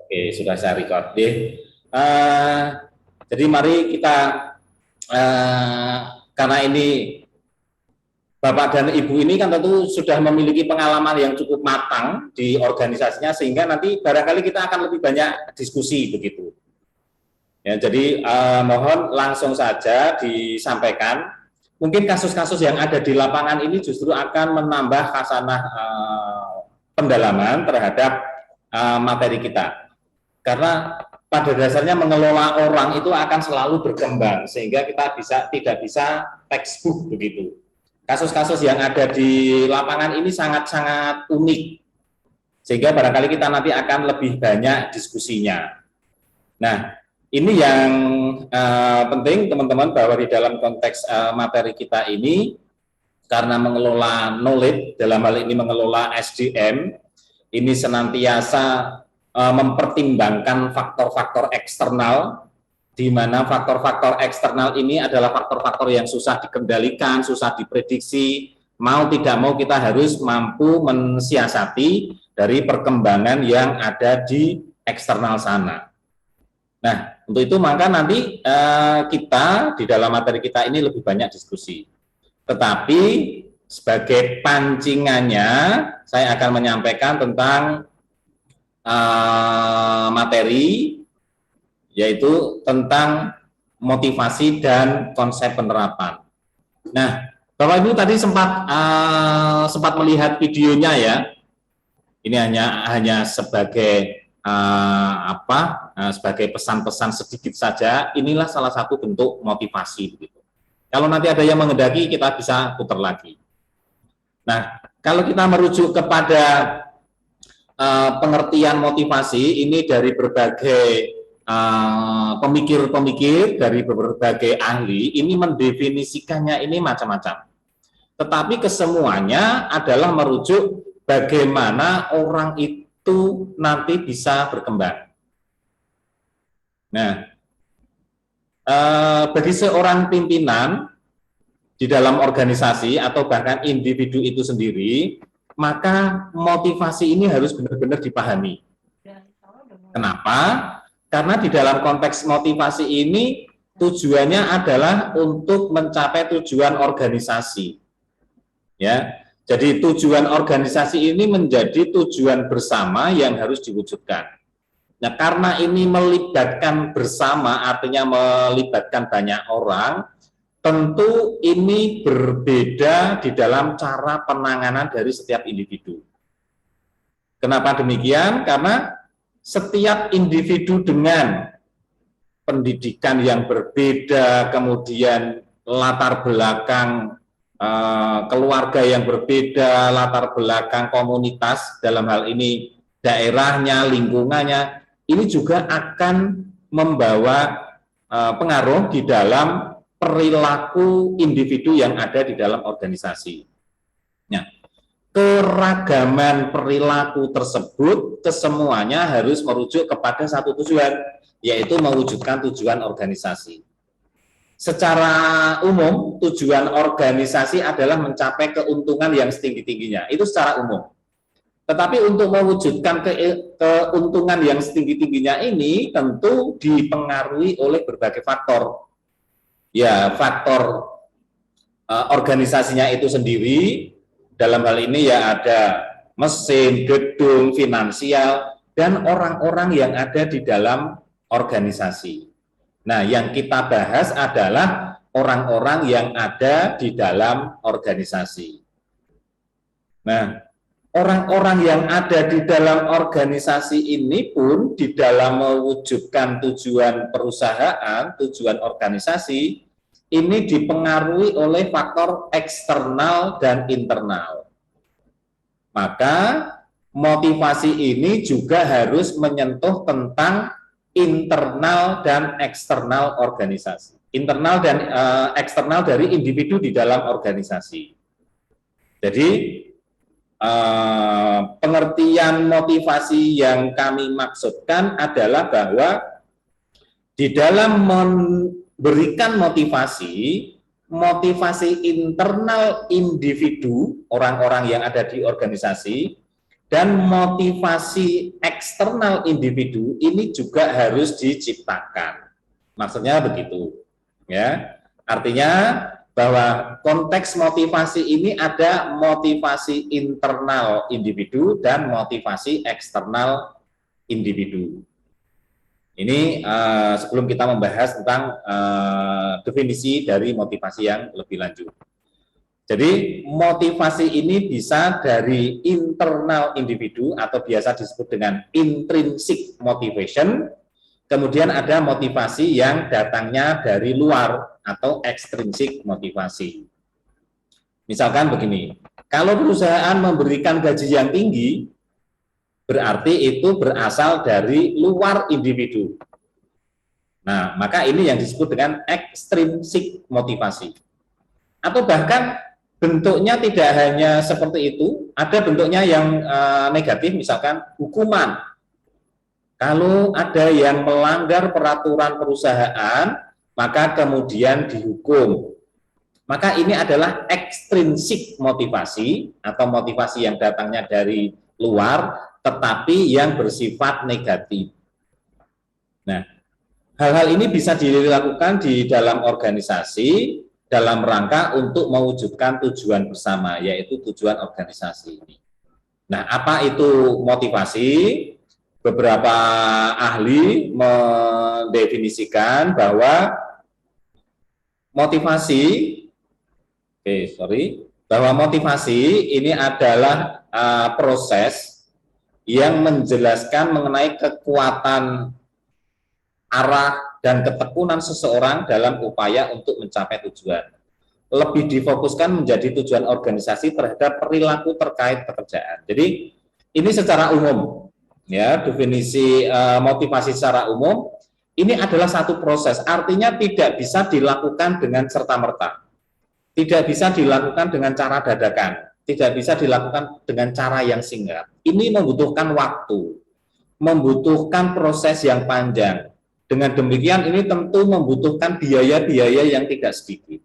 Oke, sudah saya record. Jadi mari kita, karena ini Bapak dan Ibu ini kan tentu sudah memiliki pengalaman yang cukup matang di organisasinya, sehingga nanti barangkali kita akan lebih banyak diskusi begitu. Ya, jadi mohon langsung saja disampaikan. Mungkin kasus-kasus yang ada di lapangan ini justru akan menambah khasanah pendalaman terhadap materi kita. Karena pada dasarnya mengelola orang itu akan selalu berkembang, sehingga kita tidak bisa textbook begitu. Kasus-kasus yang ada di lapangan ini sangat-sangat unik, sehingga barangkali kita nanti akan lebih banyak diskusinya. Nah, ini yang penting teman-teman, bahwa di dalam konteks materi kita ini, karena mengelola knowledge, dalam hal ini mengelola SDM, ini senantiasa mempertimbangkan faktor-faktor eksternal, di mana faktor-faktor eksternal ini adalah faktor-faktor yang susah dikendalikan, susah diprediksi. Mau tidak mau kita harus mampu mensiasati dari perkembangan yang ada di eksternal sana. Nah, untuk itu maka nanti kita di dalam materi kita ini lebih banyak diskusi. Tetapi sebagai pancingannya, saya akan menyampaikan tentang materi, yaitu tentang motivasi dan konsep penerapan. Nah, Bapak Ibu tadi sempat melihat videonya ya. Ini hanya sebagai sebagai pesan-pesan sedikit saja. Inilah salah satu bentuk motivasi begitu. Kalau nanti ada yang menghendaki, kita bisa putar lagi. Nah, kalau kita merujuk kepada pengertian motivasi ini dari berbagai pemikir-pemikir, dari berbagai ahli, ini mendefinisikannya ini macam-macam. Tetapi kesemuanya adalah merujuk bagaimana orang itu nanti bisa berkembang. Nah, bagi seorang pimpinan di dalam organisasi atau bahkan individu itu sendiri, maka motivasi ini harus benar-benar dipahami. Kenapa? Karena di dalam konteks motivasi ini tujuannya adalah untuk mencapai tujuan organisasi. Ya, jadi tujuan organisasi ini menjadi tujuan bersama yang harus diwujudkan. Nah, karena ini melibatkan bersama, artinya melibatkan banyak orang, tentu ini berbeda di dalam cara penanganan dari setiap individu. Kenapa demikian? Karena setiap individu dengan pendidikan yang berbeda, kemudian latar belakang keluarga yang berbeda, latar belakang komunitas, dalam hal ini daerahnya, lingkungannya, ini juga akan membawa pengaruh di dalam perilaku individu yang ada di dalam organisasi. Nah, keragaman perilaku tersebut kesemuanya harus merujuk kepada satu tujuan, yaitu mewujudkan tujuan organisasi. Secara umum, tujuan organisasi adalah mencapai keuntungan yang setinggi-tingginya, itu secara umum. Tetapi untuk mewujudkan keuntungan yang setinggi-tingginya ini tentu dipengaruhi oleh berbagai faktor. Ya, faktor organisasinya itu sendiri, dalam hal ini ya ada mesin, gedung, finansial, dan orang-orang yang ada di dalam organisasi. Nah, yang kita bahas adalah orang-orang yang ada di dalam organisasi. Nah, orang-orang yang ada di dalam organisasi ini pun di dalam mewujudkan tujuan perusahaan, tujuan organisasi, ini dipengaruhi oleh faktor eksternal dan internal. Maka motivasi ini juga harus menyentuh tentang internal dan eksternal organisasi. Internal dan eksternal dari individu di dalam organisasi. Jadi, pengertian motivasi yang kami maksudkan adalah bahwa di dalam memberikan motivasi internal individu, orang-orang yang ada di organisasi, Dan motivasi eksternal individu ini juga harus diciptakan. Maksudnya begitu, ya. Artinya bahwa konteks motivasi ini ada motivasi internal individu dan motivasi eksternal individu. Ini sebelum kita membahas tentang definisi dari motivasi yang lebih lanjut. Jadi motivasi ini bisa dari internal individu atau biasa disebut dengan intrinsic motivation. Kemudian ada motivasi yang datangnya dari luar atau extrinsic motivasi. Misalkan begini, kalau perusahaan memberikan gaji yang tinggi, berarti itu berasal dari luar individu. Nah, maka ini yang disebut dengan extrinsic motivasi. Atau bahkan bentuknya tidak hanya seperti itu, ada bentuknya yang negatif, misalkan hukuman. Kalau ada yang melanggar peraturan perusahaan, maka kemudian dihukum. Maka ini adalah extrinsic motivasi atau motivasi yang datangnya dari luar, tetapi yang bersifat negatif. Nah, hal-hal ini bisa dilakukan di dalam organisasi dalam rangka untuk mewujudkan tujuan bersama, yaitu tujuan organisasi ini. Nah, apa itu motivasi? Beberapa ahli mendefinisikan bahwa motivasi ini adalah proses yang menjelaskan mengenai kekuatan arah dan ketekunan seseorang dalam upaya untuk mencapai tujuan. Lebih difokuskan menjadi tujuan organisasi terhadap perilaku terkait pekerjaan. Jadi ini secara umum, ya, definisi motivasi secara umum ini adalah satu proses. Artinya tidak bisa dilakukan dengan serta-merta, tidak bisa dilakukan dengan cara dadakan, tidak bisa dilakukan dengan cara yang singkat. Ini membutuhkan waktu, membutuhkan proses yang panjang. Dengan demikian ini tentu membutuhkan biaya-biaya yang tidak sedikit.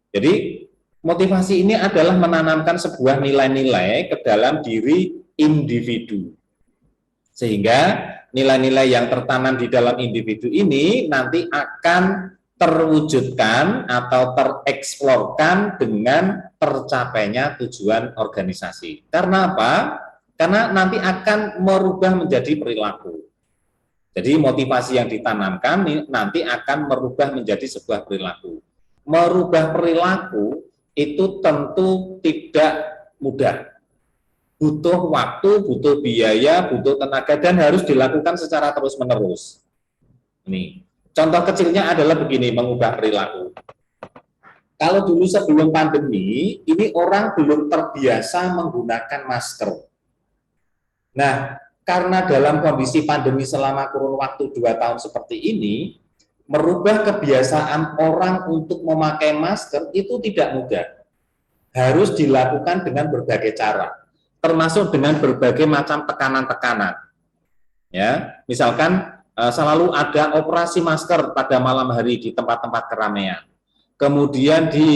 Jadi motivasi ini adalah menanamkan sebuah nilai-nilai ke dalam diri individu. Sehingga nilai-nilai yang tertanam di dalam individu ini nanti akan terwujudkan atau tereksplorkan dengan tercapainya tujuan organisasi. Karena apa? Karena nanti akan merubah menjadi perilaku. Jadi motivasi yang ditanamkan nanti akan merubah menjadi sebuah perilaku. Merubah perilaku itu tentu tidak mudah. Butuh waktu, butuh biaya, butuh tenaga, dan harus dilakukan secara terus-menerus. Ini contoh kecilnya adalah begini, mengubah perilaku. Kalau dulu sebelum pandemi, ini orang belum terbiasa menggunakan masker. Nah, karena dalam kondisi pandemi selama kurun waktu 2 tahun seperti ini, merubah kebiasaan orang untuk memakai masker itu tidak mudah. Harus dilakukan dengan berbagai cara, termasuk dengan berbagai macam tekanan-tekanan. Ya, misalkan selalu ada operasi masker pada malam hari di tempat-tempat keramaian. Kemudian di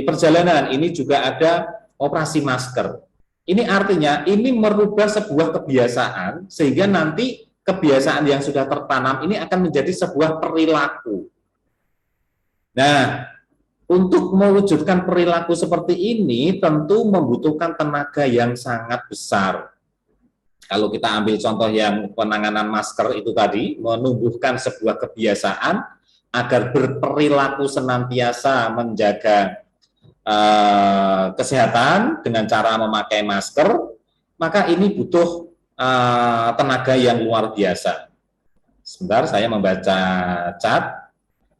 perjalanan ini juga ada operasi masker. Ini artinya ini merubah sebuah kebiasaan sehingga nanti kebiasaan yang sudah tertanam ini akan menjadi sebuah perilaku. Nah, untuk mewujudkan perilaku seperti ini tentu membutuhkan tenaga yang sangat besar. Kalau kita ambil contoh yang penanganan masker itu tadi, menumbuhkan sebuah kebiasaan agar berperilaku senantiasa menjaga kesehatan dengan cara memakai masker, maka ini butuh tenaga yang luar biasa. Sebentar, saya membaca chat.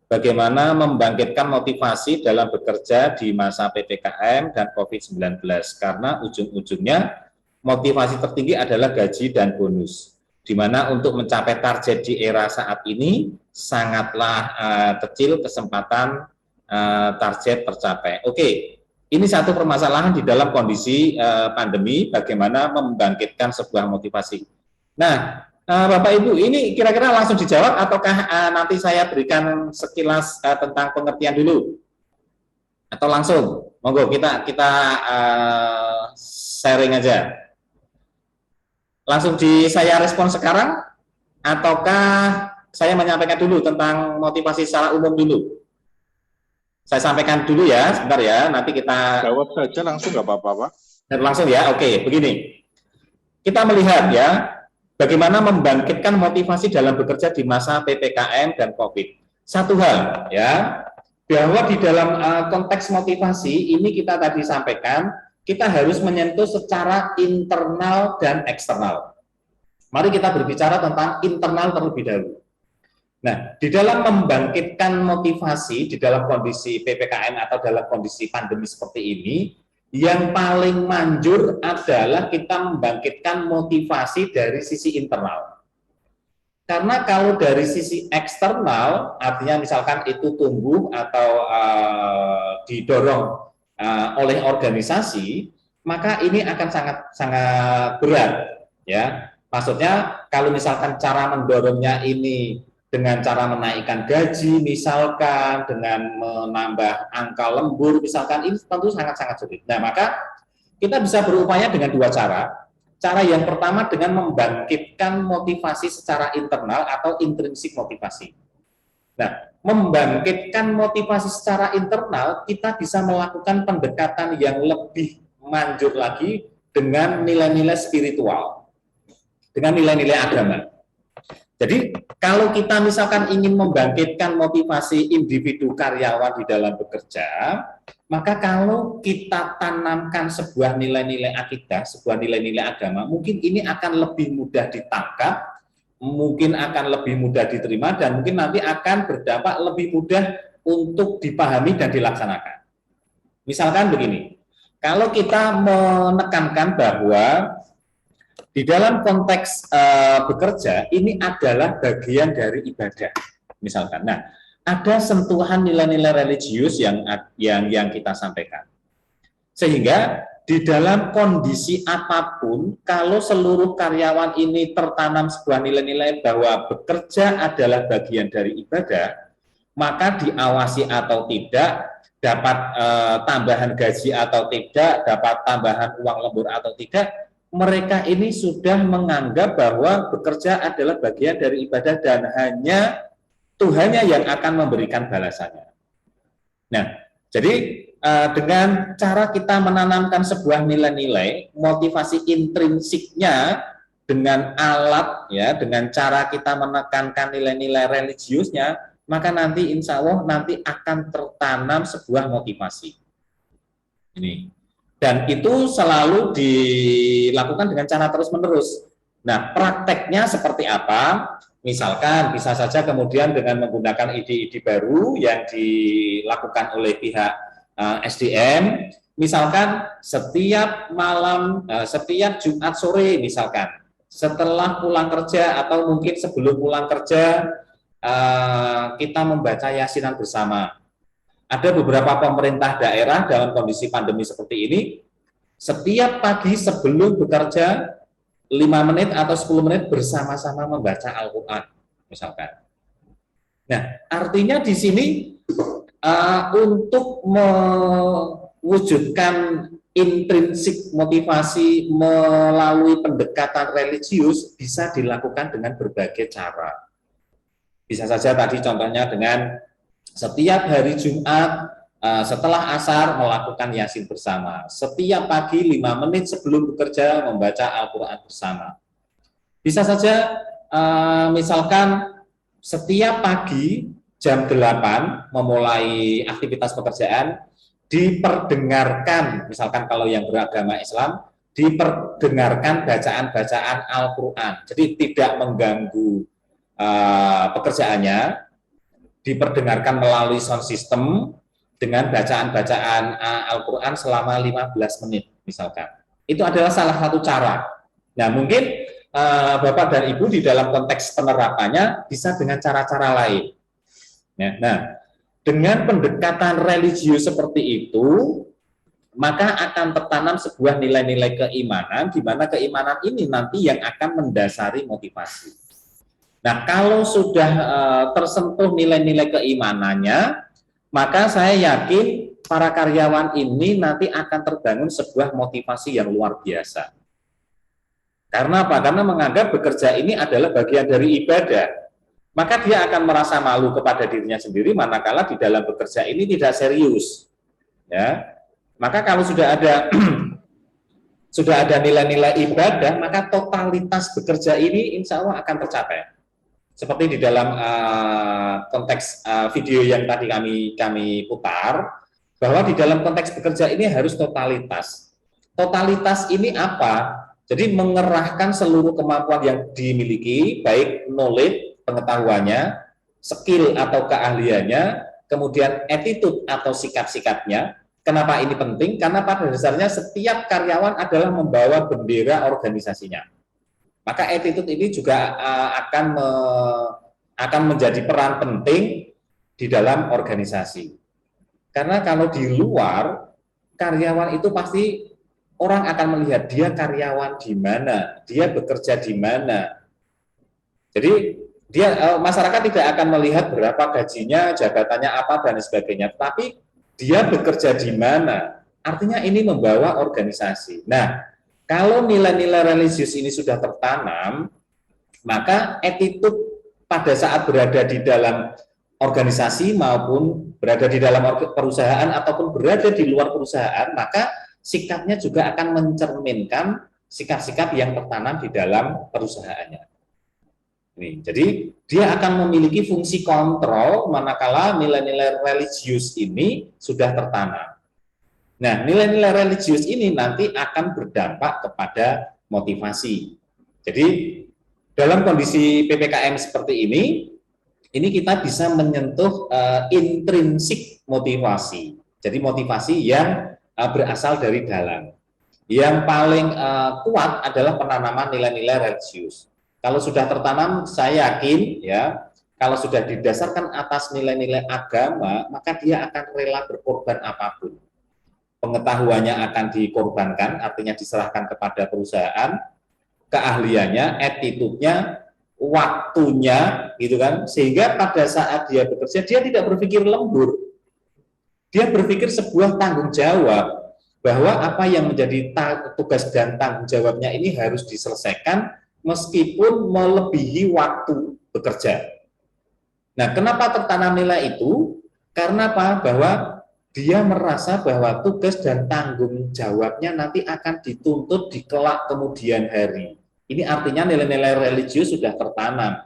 Bagaimana membangkitkan motivasi dalam bekerja di masa PPKM dan COVID-19, karena ujung-ujungnya motivasi tertinggi adalah gaji dan bonus, di mana untuk mencapai target di era saat ini sangatlah kecil kesempatan target tercapai. Oke, ini satu permasalahan di dalam kondisi pandemi, bagaimana membangkitkan sebuah motivasi. Nah, Bapak Ibu, ini kira-kira langsung dijawab ataukah nanti saya berikan sekilas tentang pengertian dulu? Atau langsung? Monggo kita sharing aja. Langsung saya respon sekarang, ataukah saya menyampaikan dulu tentang motivasi secara umum dulu? Saya sampaikan dulu ya, sebentar ya, nanti kita... Jawab saja langsung, nggak apa-apa, Pak. Langsung ya, oke, begini. Kita melihat ya, bagaimana membangkitkan motivasi dalam bekerja di masa PPKM dan COVID. Satu hal ya, bahwa di dalam konteks motivasi ini kita tadi sampaikan, kita harus menyentuh secara internal dan eksternal. Mari kita berbicara tentang internal terlebih dahulu. Nah, di dalam membangkitkan motivasi di dalam kondisi PPKM atau dalam kondisi pandemi seperti ini, yang paling manjur adalah kita membangkitkan motivasi dari sisi internal. Karena kalau dari sisi eksternal, artinya misalkan itu tumbuh atau didorong oleh organisasi, maka ini akan sangat berat, ya. Maksudnya kalau misalkan cara mendorongnya ini dengan cara menaikkan gaji, misalkan dengan menambah angka lembur, misalkan ini tentu sangat-sangat sulit. Nah, maka kita bisa berupaya dengan dua cara. Cara yang pertama dengan membangkitkan motivasi secara internal atau intrinsik motivasi. Nah, membangkitkan motivasi secara internal, kita bisa melakukan pendekatan yang lebih manjur lagi dengan nilai-nilai spiritual, dengan nilai-nilai agama. Jadi, kalau kita misalkan ingin membangkitkan motivasi individu karyawan di dalam bekerja, maka kalau kita tanamkan sebuah nilai-nilai akidah, sebuah nilai-nilai agama, mungkin ini akan lebih mudah ditangkap, mungkin akan lebih mudah diterima, dan mungkin nanti akan berdampak lebih mudah untuk dipahami dan dilaksanakan. Misalkan begini, kalau kita menekankan bahwa di dalam konteks bekerja, ini adalah bagian dari ibadah, misalkan. Nah, ada sentuhan nilai-nilai religius yang kita sampaikan. Sehingga di dalam kondisi apapun, kalau seluruh karyawan ini tertanam sebuah nilai-nilai bahwa bekerja adalah bagian dari ibadah, maka diawasi atau tidak, dapat tambahan gaji atau tidak, dapat tambahan uang lembur atau tidak, mereka ini sudah menganggap bahwa bekerja adalah bagian dari ibadah dan hanya Tuhannya yang akan memberikan balasannya. Nah, jadi dengan cara kita menanamkan sebuah nilai-nilai, motivasi intrinsiknya dengan alat, ya, dengan cara kita menekankan nilai-nilai religiusnya, maka nanti insya Allah nanti akan tertanam sebuah motivasi. Ini. Dan itu selalu dilakukan dengan cara terus-menerus. Nah, prakteknya seperti apa? Misalkan bisa saja kemudian dengan menggunakan ide-ide baru yang dilakukan oleh pihak SDM, misalkan setiap malam, setiap Jumat sore misalkan, setelah pulang kerja atau mungkin sebelum pulang kerja, kita membaca yasinan bersama. Ada beberapa pemerintah daerah dalam kondisi pandemi seperti ini, setiap pagi sebelum bekerja, 5 menit atau 10 menit bersama-sama membaca Al-Quran, misalkan. Nah, artinya di sini untuk mewujudkan intrinsik motivasi melalui pendekatan religius bisa dilakukan dengan berbagai cara. Bisa saja tadi contohnya dengan setiap hari Jumat setelah asar melakukan yasin bersama. Setiap pagi 5 menit sebelum bekerja membaca Al-Quran bersama. Bisa saja misalkan setiap pagi jam 8 memulai aktivitas pekerjaan, diperdengarkan, misalkan kalau yang beragama Islam, diperdengarkan bacaan-bacaan Al-Quran. Jadi tidak mengganggu pekerjaannya, diperdengarkan melalui sound system, dengan bacaan-bacaan Al-Quran selama 15 menit misalkan. Itu adalah salah satu cara. Nah, mungkin Bapak dan Ibu di dalam konteks penerapannya bisa dengan cara-cara lain. Nah, dengan pendekatan religius seperti itu, maka akan tertanam sebuah nilai-nilai keimanan, di mana keimanan ini nanti yang akan mendasari motivasi. Nah, kalau sudah tersentuh nilai-nilai keimanannya, maka saya yakin para karyawan ini nanti akan terbangun sebuah motivasi yang luar biasa. Karena apa? Karena menganggap bekerja ini adalah bagian dari ibadah. Maka dia akan merasa malu kepada dirinya sendiri manakala di dalam bekerja ini tidak serius. Ya. Maka kalau sudah ada sudah ada nilai-nilai ibadah, maka totalitas bekerja ini insya Allah akan tercapai. Seperti di dalam konteks video yang tadi kami putar, bahwa di dalam konteks bekerja ini harus totalitas. Totalitas ini apa? Jadi mengerahkan seluruh kemampuan yang dimiliki, baik knowledge, pengetahuannya, skill atau keahliannya, kemudian attitude atau sikap-sikapnya. Kenapa ini penting? Karena pada dasarnya setiap karyawan adalah membawa bendera organisasinya. Maka attitude ini juga akan menjadi peran penting di dalam organisasi. Karena kalau di luar, karyawan itu pasti orang akan melihat dia karyawan di mana, dia bekerja di mana. Jadi masyarakat tidak akan melihat berapa gajinya, jabatannya apa dan sebagainya, tapi dia bekerja di mana. Artinya ini membawa organisasi. Nah, kalau nilai-nilai religius ini sudah tertanam, maka attitude pada saat berada di dalam organisasi maupun berada di dalam perusahaan ataupun berada di luar perusahaan, maka sikapnya juga akan mencerminkan sikap-sikap yang tertanam di dalam perusahaannya. Jadi dia akan memiliki fungsi kontrol manakala nilai-nilai religius ini sudah tertanam. Nah, nilai-nilai religius ini nanti akan berdampak kepada motivasi. Jadi dalam kondisi PPKM seperti ini kita bisa menyentuh intrinsik motivasi. Jadi motivasi yang berasal dari dalam. Yang paling kuat adalah penanaman nilai-nilai religius. Kalau sudah tertanam, saya yakin ya, kalau sudah didasarkan atas nilai-nilai agama, maka dia akan rela berkorban apapun. Pengetahuannya akan dikorbankan, artinya diserahkan kepada perusahaan, keahliannya, attitude-nya, waktunya, gitu kan, sehingga pada saat dia bekerja, dia tidak berpikir lembur. Dia berpikir sebuah tanggung jawab, bahwa apa yang menjadi tugas dan tanggung jawabnya ini harus diselesaikan meskipun melebihi waktu bekerja. Nah, kenapa tertanam nilai itu? Karena apa? Bahwa dia merasa bahwa tugas dan tanggung jawabnya nanti akan dituntut di kelak kemudian hari. Ini artinya nilai-nilai religius sudah tertanam.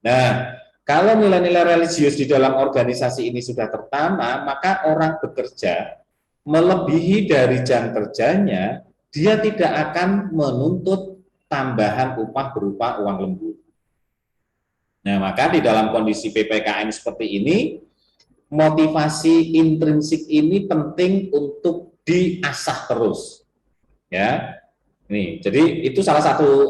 Nah, kalau nilai-nilai religius di dalam organisasi ini sudah tertanam, maka orang bekerja melebihi dari jam kerjanya, dia tidak akan menuntut tambahan upah berupa uang lembur. Nah, maka di dalam kondisi PPKM seperti ini, motivasi intrinsik ini penting untuk diasah terus. Ya, ini. Jadi itu salah satu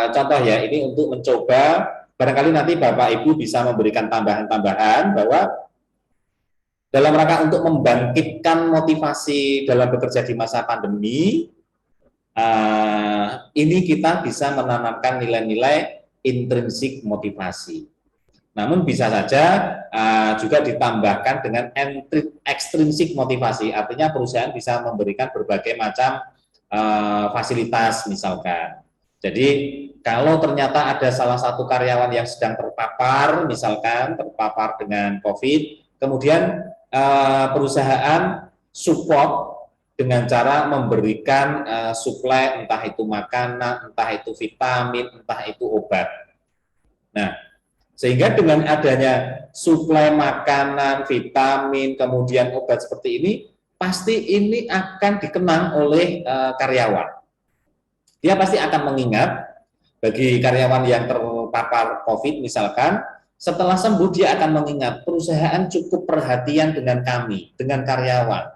contoh ya. Ini untuk mencoba. Barangkali nanti Bapak Ibu bisa memberikan tambahan-tambahan bahwa dalam rangka untuk membangkitkan motivasi dalam bekerja di masa pandemi, ini kita bisa menanamkan nilai-nilai intrinsik motivasi. Namun bisa saja juga ditambahkan dengan ekstrinsik motivasi, artinya perusahaan bisa memberikan berbagai macam fasilitas misalkan. Jadi kalau ternyata ada salah satu karyawan yang sedang terpapar, misalkan terpapar dengan COVID, kemudian perusahaan support dengan cara memberikan suplai, entah itu makanan, entah itu vitamin, entah itu obat. Nah, sehingga dengan adanya suplai makanan, vitamin, kemudian obat seperti ini, pasti ini akan dikenang oleh karyawan. Dia pasti akan mengingat, bagi karyawan yang terpapar COVID misalkan, setelah sembuh dia akan mengingat perusahaan cukup perhatian dengan kami, dengan karyawan.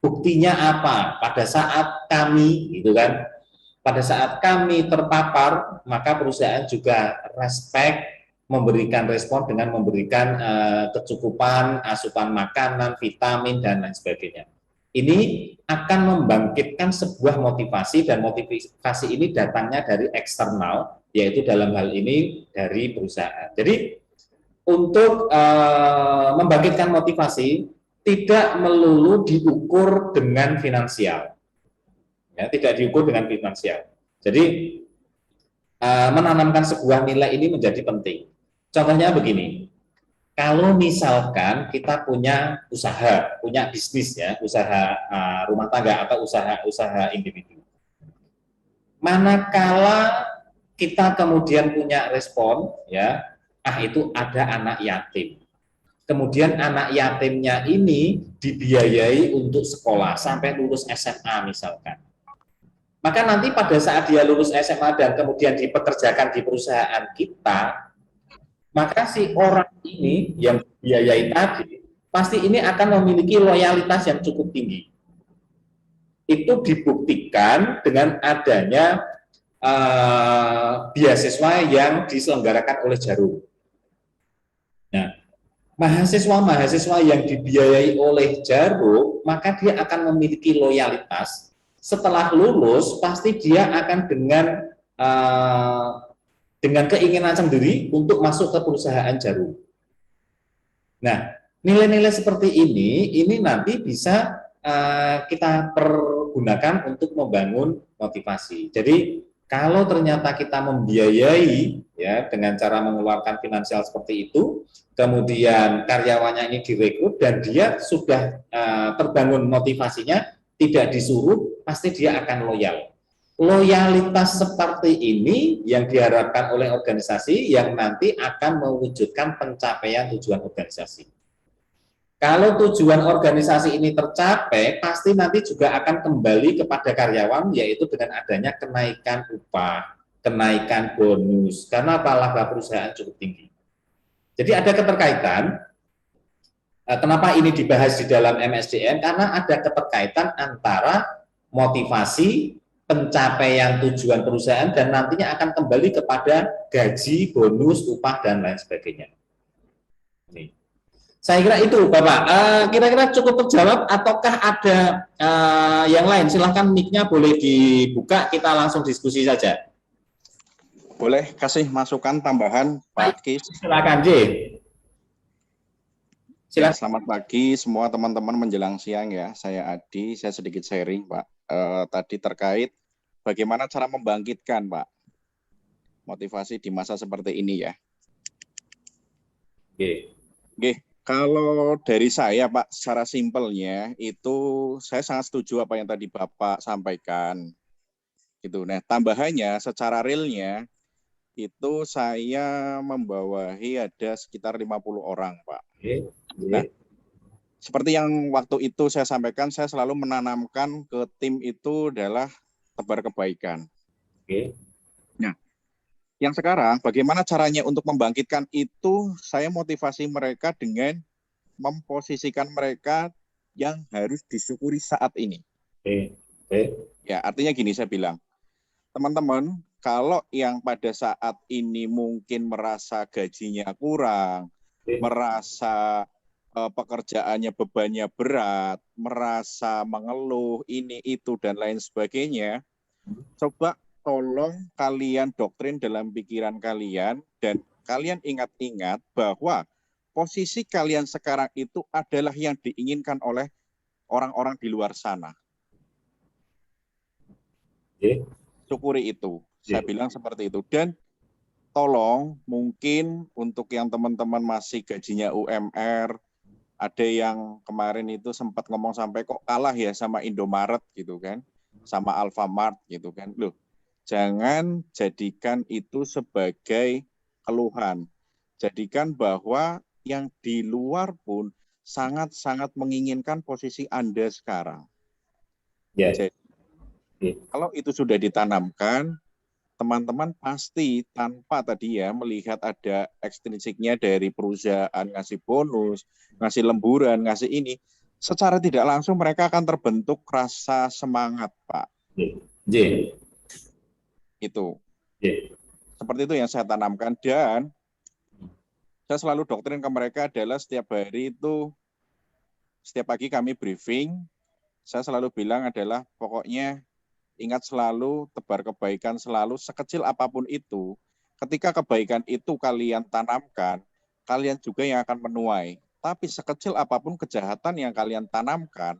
Buktinya apa? Pada saat kami, gitu kan, pada saat kami terpapar, maka perusahaan juga respect, memberikan respon dengan memberikan kecukupan asupan makanan, vitamin, dan lain sebagainya. Ini akan membangkitkan sebuah motivasi, dan motivasi ini datangnya dari eksternal, yaitu dalam hal ini dari perusahaan. Jadi untuk membangkitkan motivasi tidak melulu diukur dengan finansial, ya, tidak diukur dengan finansial. Jadi menanamkan sebuah nilai ini menjadi penting. Contohnya begini, kalau misalkan kita punya usaha, punya bisnis ya, usaha rumah tangga atau usaha individu. Manakala kita kemudian punya respon ya, itu ada anak yatim. Kemudian anak yatimnya ini dibiayai untuk sekolah sampai lulus SMA misalkan. Maka nanti pada saat dia lulus SMA dan kemudian dipekerjakan di perusahaan kita, maka si orang ini yang biayai tadi pasti ini akan memiliki loyalitas yang cukup tinggi. Itu dibuktikan dengan adanya beasiswa yang diselenggarakan oleh Jarum. Nah, mahasiswa-mahasiswa yang dibiayai oleh Jarum, maka dia akan memiliki loyalitas. Setelah lulus, pasti dia akan dengan keinginan sendiri untuk masuk ke perusahaan Jarum. Nah, nilai-nilai seperti ini nanti bisa kita pergunakan untuk membangun motivasi. Jadi kalau ternyata kita membiayai ya dengan cara mengeluarkan finansial seperti itu, kemudian karyawannya ini direkrut dan dia sudah terbangun motivasinya, tidak disuruh, pasti dia akan loyal. Loyalitas seperti ini yang diharapkan oleh organisasi yang nanti akan mewujudkan pencapaian tujuan organisasi. Kalau tujuan organisasi ini tercapai, pasti nanti juga akan kembali kepada karyawan, yaitu dengan adanya kenaikan upah, kenaikan bonus, karena laba perusahaan cukup tinggi. Jadi ada keterkaitan, kenapa ini dibahas di dalam MSDN, karena ada keterkaitan antara motivasi, pencapaian tujuan perusahaan, dan nantinya akan kembali kepada gaji, bonus, upah, dan lain sebagainya. Ini. Saya kira itu, Bapak. Kira-kira cukup terjawab ataukah ada yang lain? Silahkan mic-nya boleh dibuka, kita langsung diskusi saja. Boleh kasih masukan tambahan, Pak Kis? Silakan, J. Ya, selamat pagi semua teman-teman menjelang siang ya. Saya Adi, saya sedikit sharing, Pak. Tadi terkait bagaimana cara membangkitkan, Pak, motivasi di masa seperti ini ya. Oke. Kalau dari saya, Pak, secara simpelnya itu saya sangat setuju apa yang tadi Bapak sampaikan. Gitu. Nah, tambahannya secara realnya itu saya membawahi ada sekitar 50 orang, Pak. Nah, seperti yang waktu itu saya sampaikan, saya selalu menanamkan ke tim itu adalah tebar kebaikan. Nah, yang sekarang, bagaimana caranya untuk membangkitkan itu, saya motivasi mereka dengan memposisikan mereka yang harus disyukuri saat ini. Ya, artinya gini saya bilang, teman-teman, kalau yang pada saat ini mungkin merasa gajinya kurang, merasa pekerjaannya bebannya berat, merasa mengeluh, ini, itu, dan lain sebagainya, coba tolong kalian doktrin dalam pikiran kalian dan kalian ingat-ingat bahwa posisi kalian sekarang itu adalah yang diinginkan oleh orang-orang di luar sana. Syukuri itu. Saya bilang seperti itu. Dan tolong mungkin untuk yang teman-teman masih gajinya UMR, ada yang kemarin itu sempat ngomong sampai kok kalah ya sama Indomaret gitu kan, sama Alfamart gitu kan. Loh, jangan jadikan itu sebagai keluhan. Jadikan bahwa yang di luar pun sangat-sangat menginginkan posisi Anda sekarang. Jadi, kalau itu sudah ditanamkan, teman-teman pasti tanpa tadi ya melihat ada ekstrinsiknya dari perusahaan ngasih bonus, ngasih lemburan, ngasih ini, secara tidak langsung mereka akan terbentuk rasa semangat, Pak. Itu. Seperti itu yang saya tanamkan dan saya selalu doktrin ke mereka adalah setiap hari itu, setiap pagi kami briefing, saya selalu bilang adalah pokoknya ingat selalu, tebar kebaikan selalu, sekecil apapun itu, ketika kebaikan itu kalian tanamkan, kalian juga yang akan menuai. Tapi sekecil apapun kejahatan yang kalian tanamkan,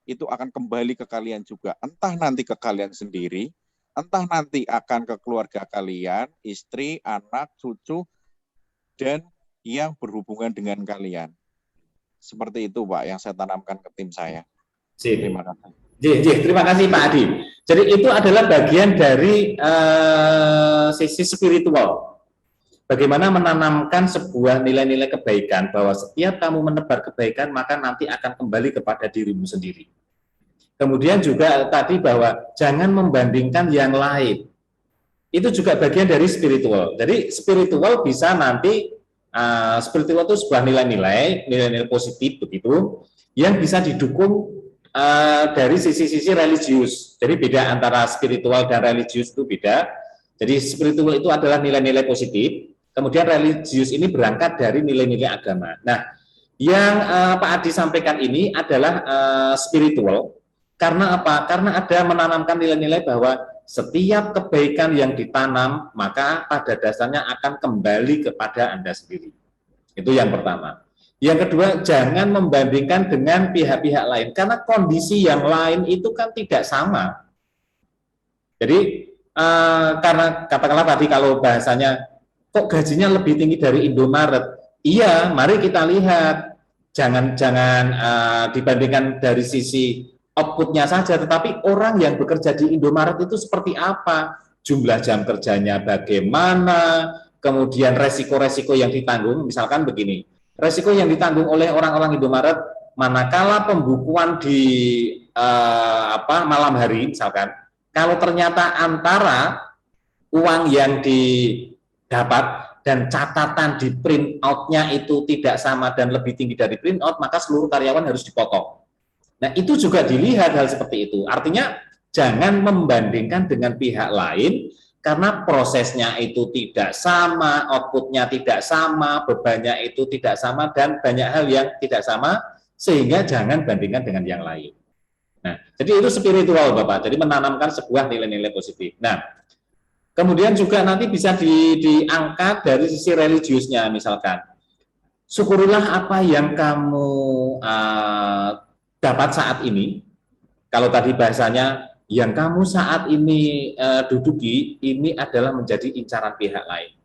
itu akan kembali ke kalian juga. Entah nanti ke kalian sendiri, entah nanti akan ke keluarga kalian, istri, anak, cucu, dan yang berhubungan dengan kalian. Seperti itu Pak yang saya tanamkan ke tim saya. Sip. Terima kasih. Terima kasih Pak Adi. Jadi itu adalah bagian dari sisi spiritual. Bagaimana menanamkan sebuah nilai-nilai kebaikan, bahwa setiap kamu menebar kebaikan, maka nanti akan kembali kepada dirimu sendiri. Kemudian juga tadi bahwa jangan membandingkan yang lain. Itu juga bagian dari spiritual. Jadi spiritual bisa nanti, spiritual itu sebuah nilai-nilai positif begitu, yang bisa didukung dari sisi-sisi religius. Jadi beda antara spiritual dan religius itu beda. Jadi spiritual itu adalah nilai-nilai positif. Kemudian religius ini berangkat dari nilai-nilai agama. Nah, yang Pak Adi sampaikan ini adalah spiritual. Karena apa? Karena ada menanamkan nilai-nilai bahwa setiap kebaikan yang ditanam, maka pada dasarnya akan kembali kepada Anda sendiri. Itu yang pertama. Yang kedua, jangan membandingkan dengan pihak-pihak lain. Karena kondisi yang lain itu kan tidak sama. Jadi, karena katakanlah tadi kalau bahasanya, kok gajinya lebih tinggi dari Indomaret? Iya, mari kita lihat. Jangan dibandingkan dari sisi outputnya saja, tetapi orang yang bekerja di Indomaret itu seperti apa? Jumlah jam kerjanya bagaimana? Kemudian resiko-resiko yang ditanggung, misalkan begini, resiko yang ditanggung oleh orang-orang Indomaret, manakala pembukuan di malam hari, misalkan, kalau ternyata antara uang yang didapat dan catatan di print out-nya itu tidak sama dan lebih tinggi dari print out, maka seluruh karyawan harus dipotong. Nah, itu juga dilihat hal seperti itu. Artinya, jangan membandingkan dengan pihak lain, karena prosesnya itu tidak sama, output-nya tidak sama, bebannya itu tidak sama, dan banyak hal yang tidak sama, sehingga jangan bandingkan dengan yang lain. Nah, jadi itu spiritual Bapak, jadi menanamkan sebuah nilai-nilai positif. Nah, kemudian juga nanti bisa diangkat dari sisi religiusnya, misalkan, syukurilah apa yang kamu dapat saat ini. Kalau tadi bahasanya, yang kamu saat ini duduki, ini adalah menjadi incaran pihak lain.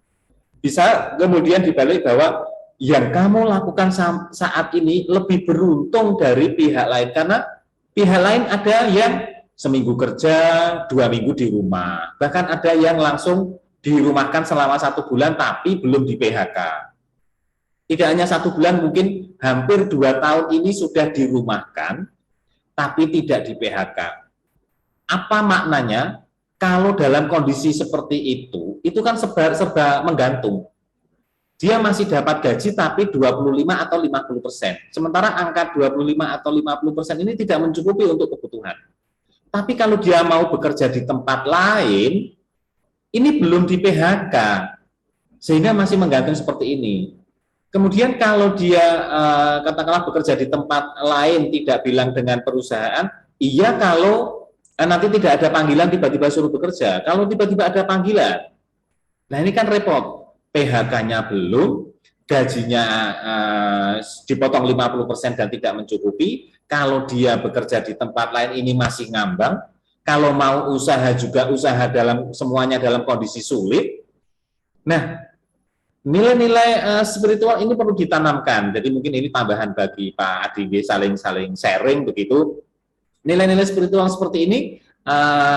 Bisa kemudian dibalik bahwa yang kamu lakukan saat ini lebih beruntung dari pihak lain, karena pihak lain ada yang seminggu kerja, 2 minggu di rumah, bahkan ada yang langsung dirumahkan selama 1 bulan tapi belum di PHK. Tidak hanya 1 bulan, mungkin hampir 2 tahun ini sudah dirumahkan tapi tidak di PHK. Apa maknanya? Kalau dalam kondisi seperti itu kan serba menggantung. Dia masih dapat gaji tapi 25 atau 50%. Sementara angka 25 atau 50% ini tidak mencukupi untuk kebutuhan. Tapi kalau dia mau bekerja di tempat lain, ini belum di PHK, sehingga masih menggantung seperti ini. Kemudian kalau dia katakanlah bekerja di tempat lain, tidak bilang dengan perusahaan, iya kalau nanti tidak ada panggilan tiba-tiba suruh bekerja. Kalau tiba-tiba ada panggilan, nah ini kan repot. PHK-nya belum, gajinya dipotong 50% dan tidak mencukupi. Kalau dia bekerja di tempat lain ini masih ngambang. Kalau mau usaha juga usaha semuanya dalam kondisi sulit. Nah, nilai-nilai spiritual ini perlu ditanamkan. Jadi mungkin ini tambahan bagi Pak Adi, saling sharing begitu. Nilai-nilai spiritual seperti ini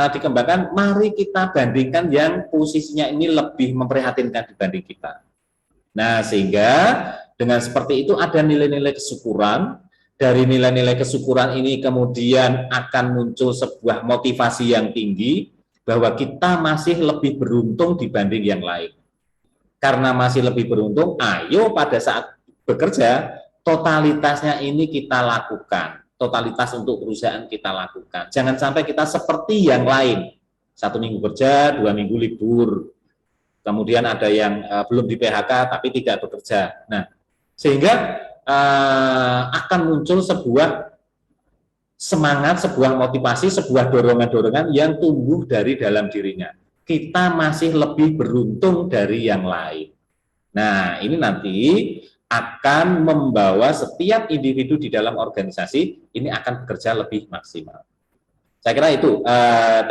dikembangkan, mari kita bandingkan yang posisinya ini lebih memprihatinkan dibanding kita. Nah, sehingga dengan seperti itu ada nilai-nilai kesyukuran. Dari nilai-nilai kesyukuran ini kemudian akan muncul sebuah motivasi yang tinggi bahwa kita masih lebih beruntung dibanding yang lain. Karena masih lebih beruntung, ayo pada saat bekerja, totalitasnya ini kita lakukan. Totalitas untuk perusahaan kita lakukan. Jangan sampai kita seperti yang lain. 1 minggu kerja, 2 minggu libur. Kemudian ada yang belum di PHK tapi tidak bekerja. Nah, sehingga akan muncul sebuah semangat, sebuah motivasi, sebuah dorongan-dorongan yang tumbuh dari dalam dirinya. Kita masih lebih beruntung dari yang lain. Nah, ini nanti akan membawa setiap individu di dalam organisasi ini akan bekerja lebih maksimal. Saya kira itu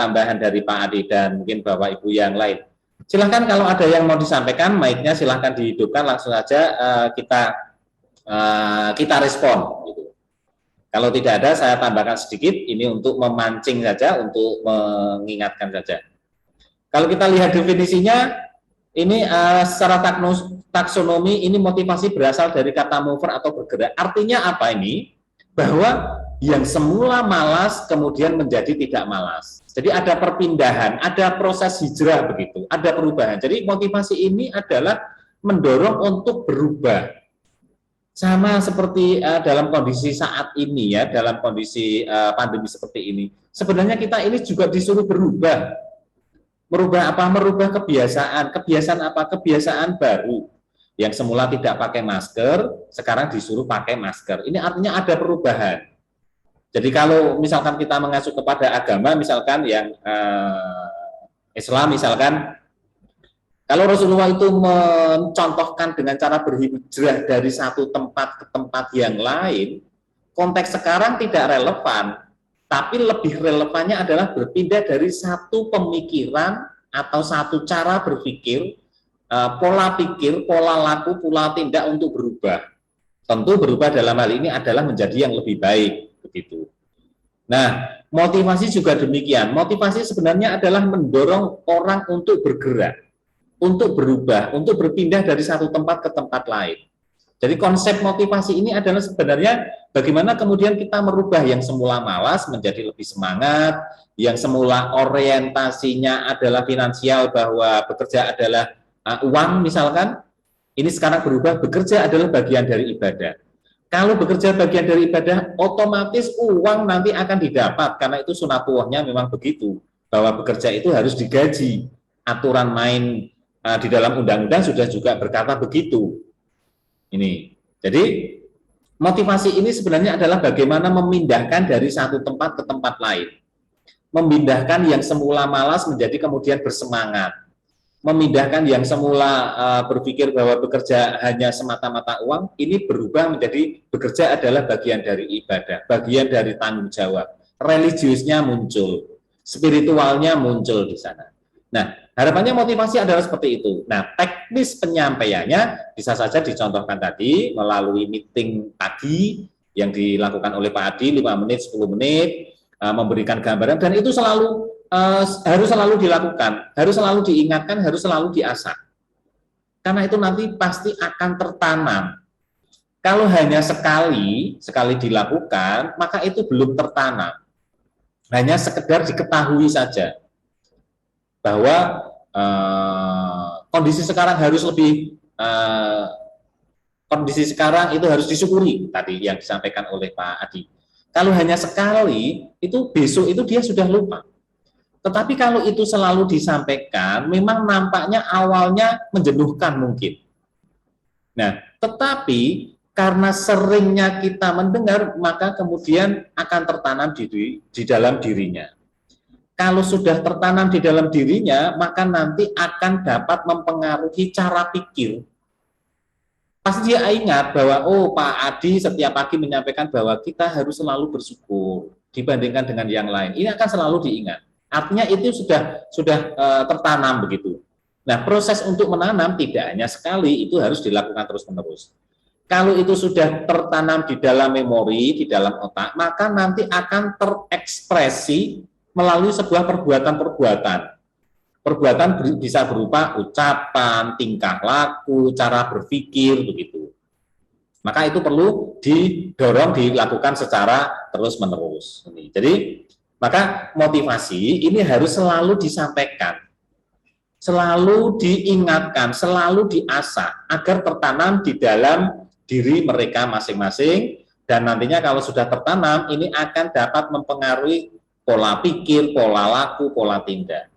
tambahan dari Pak Adi dan mungkin Bapak Ibu yang lain. Silahkan kalau ada yang mau disampaikan, mic-nya silahkan dihidupkan, langsung saja kita respon. Gitu. Kalau tidak ada, saya tambahkan sedikit, ini untuk memancing saja, untuk mengingatkan saja. Kalau kita lihat definisinya, ini secara taksonomi, ini motivasi berasal dari kata mover atau bergerak. Artinya apa ini? Bahwa yang semula malas kemudian menjadi tidak malas. Jadi ada perpindahan, ada proses hijrah begitu, ada perubahan. Jadi motivasi ini adalah mendorong untuk berubah. Sama seperti dalam kondisi saat ini ya, dalam kondisi pandemi seperti ini. Sebenarnya kita ini juga disuruh berubah. Merubah apa? Merubah kebiasaan. Kebiasaan apa? Kebiasaan baru. Yang semula tidak pakai masker, sekarang disuruh pakai masker. Ini artinya ada perubahan. Jadi kalau misalkan kita mengacu kepada agama, misalkan yang Islam, misalkan kalau Rasulullah itu mencontohkan dengan cara berhijrah dari satu tempat ke tempat yang lain, konteks sekarang tidak relevan, tapi lebih relevannya adalah berpindah dari satu pemikiran atau satu cara berpikir, pola pikir, pola laku, pola tindak untuk berubah. Tentu berubah dalam hal ini adalah menjadi yang lebih baik, begitu. Nah, motivasi juga demikian. Motivasi sebenarnya adalah mendorong orang untuk bergerak, untuk berubah, untuk berpindah dari satu tempat ke tempat lain. Jadi konsep motivasi ini adalah sebenarnya bagaimana kemudian kita merubah yang semula malas menjadi lebih semangat, yang semula orientasinya adalah finansial bahwa bekerja adalah uang misalkan, ini sekarang berubah bekerja adalah bagian dari ibadah. Kalau bekerja bagian dari ibadah, otomatis uang nanti akan didapat, karena itu sunatullahnya memang begitu, bahwa bekerja itu harus digaji. Aturan main di dalam undang-undang sudah juga berkata begitu. Ini, jadi motivasi ini sebenarnya adalah bagaimana memindahkan dari satu tempat ke tempat lain. Memindahkan yang semula malas menjadi kemudian bersemangat. Memindahkan yang semula berpikir bahwa bekerja hanya semata-mata uang, ini berubah menjadi bekerja adalah bagian dari ibadah, bagian dari tanggung jawab. Religiusnya muncul, spiritualnya muncul di sana. Nah, harapannya motivasi adalah seperti itu. Nah, teknis penyampaiannya bisa saja dicontohkan tadi melalui meeting pagi yang dilakukan oleh Pak Adi 5 menit, 10 menit, memberikan gambaran, dan itu harus selalu dilakukan, harus selalu diingatkan, harus selalu diasah. Karena itu nanti pasti akan tertanam. Kalau hanya sekali dilakukan, maka itu belum tertanam. Hanya sekedar diketahui saja bahwa kondisi sekarang harus lebih kondisi sekarang itu harus disyukuri tadi yang disampaikan oleh Pak Adi. Kalau hanya sekali, itu besok itu dia sudah lupa. Tetapi kalau itu selalu disampaikan, memang nampaknya awalnya menjenuhkan mungkin. Nah, tetapi karena seringnya kita mendengar, maka kemudian akan tertanam di dalam dirinya. Kalau sudah tertanam di dalam dirinya, maka nanti akan dapat mempengaruhi cara pikir. Pasti dia ingat bahwa, oh Pak Adi setiap pagi menyampaikan bahwa kita harus selalu bersyukur dibandingkan dengan yang lain. Ini akan selalu diingat. Artinya itu sudah tertanam begitu. Nah, proses untuk menanam tidak hanya sekali, itu harus dilakukan terus-menerus. Kalau itu sudah tertanam di dalam memori, di dalam otak, maka nanti akan terekspresi melalui sebuah perbuatan-perbuatan. Perbuatan bisa berupa ucapan, tingkah laku, cara berpikir, begitu. Maka itu perlu didorong, dilakukan secara terus-menerus. Jadi, maka motivasi ini harus selalu disampaikan, selalu diingatkan, selalu diasah, agar tertanam di dalam diri mereka masing-masing, dan nantinya kalau sudah tertanam, ini akan dapat mempengaruhi pola pikir, pola laku, pola tindak.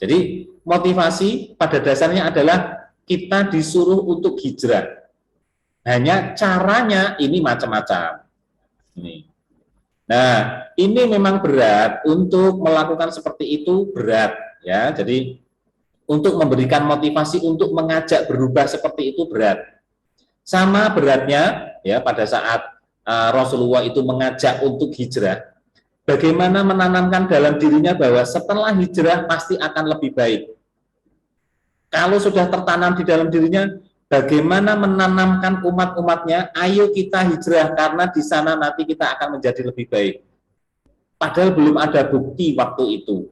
Jadi motivasi pada dasarnya adalah kita disuruh untuk hijrah. Hanya caranya ini macam-macam. Nah, ini memang berat untuk melakukan seperti itu, berat ya. Jadi untuk memberikan motivasi untuk mengajak berubah seperti itu berat. Sama beratnya ya pada saat Rasulullah itu mengajak untuk hijrah. Bagaimana menanamkan dalam dirinya bahwa setelah hijrah pasti akan lebih baik. Kalau sudah tertanam di dalam dirinya, bagaimana menanamkan umat-umatnya, ayo kita hijrah karena di sana nanti kita akan menjadi lebih baik. Padahal belum ada bukti waktu itu.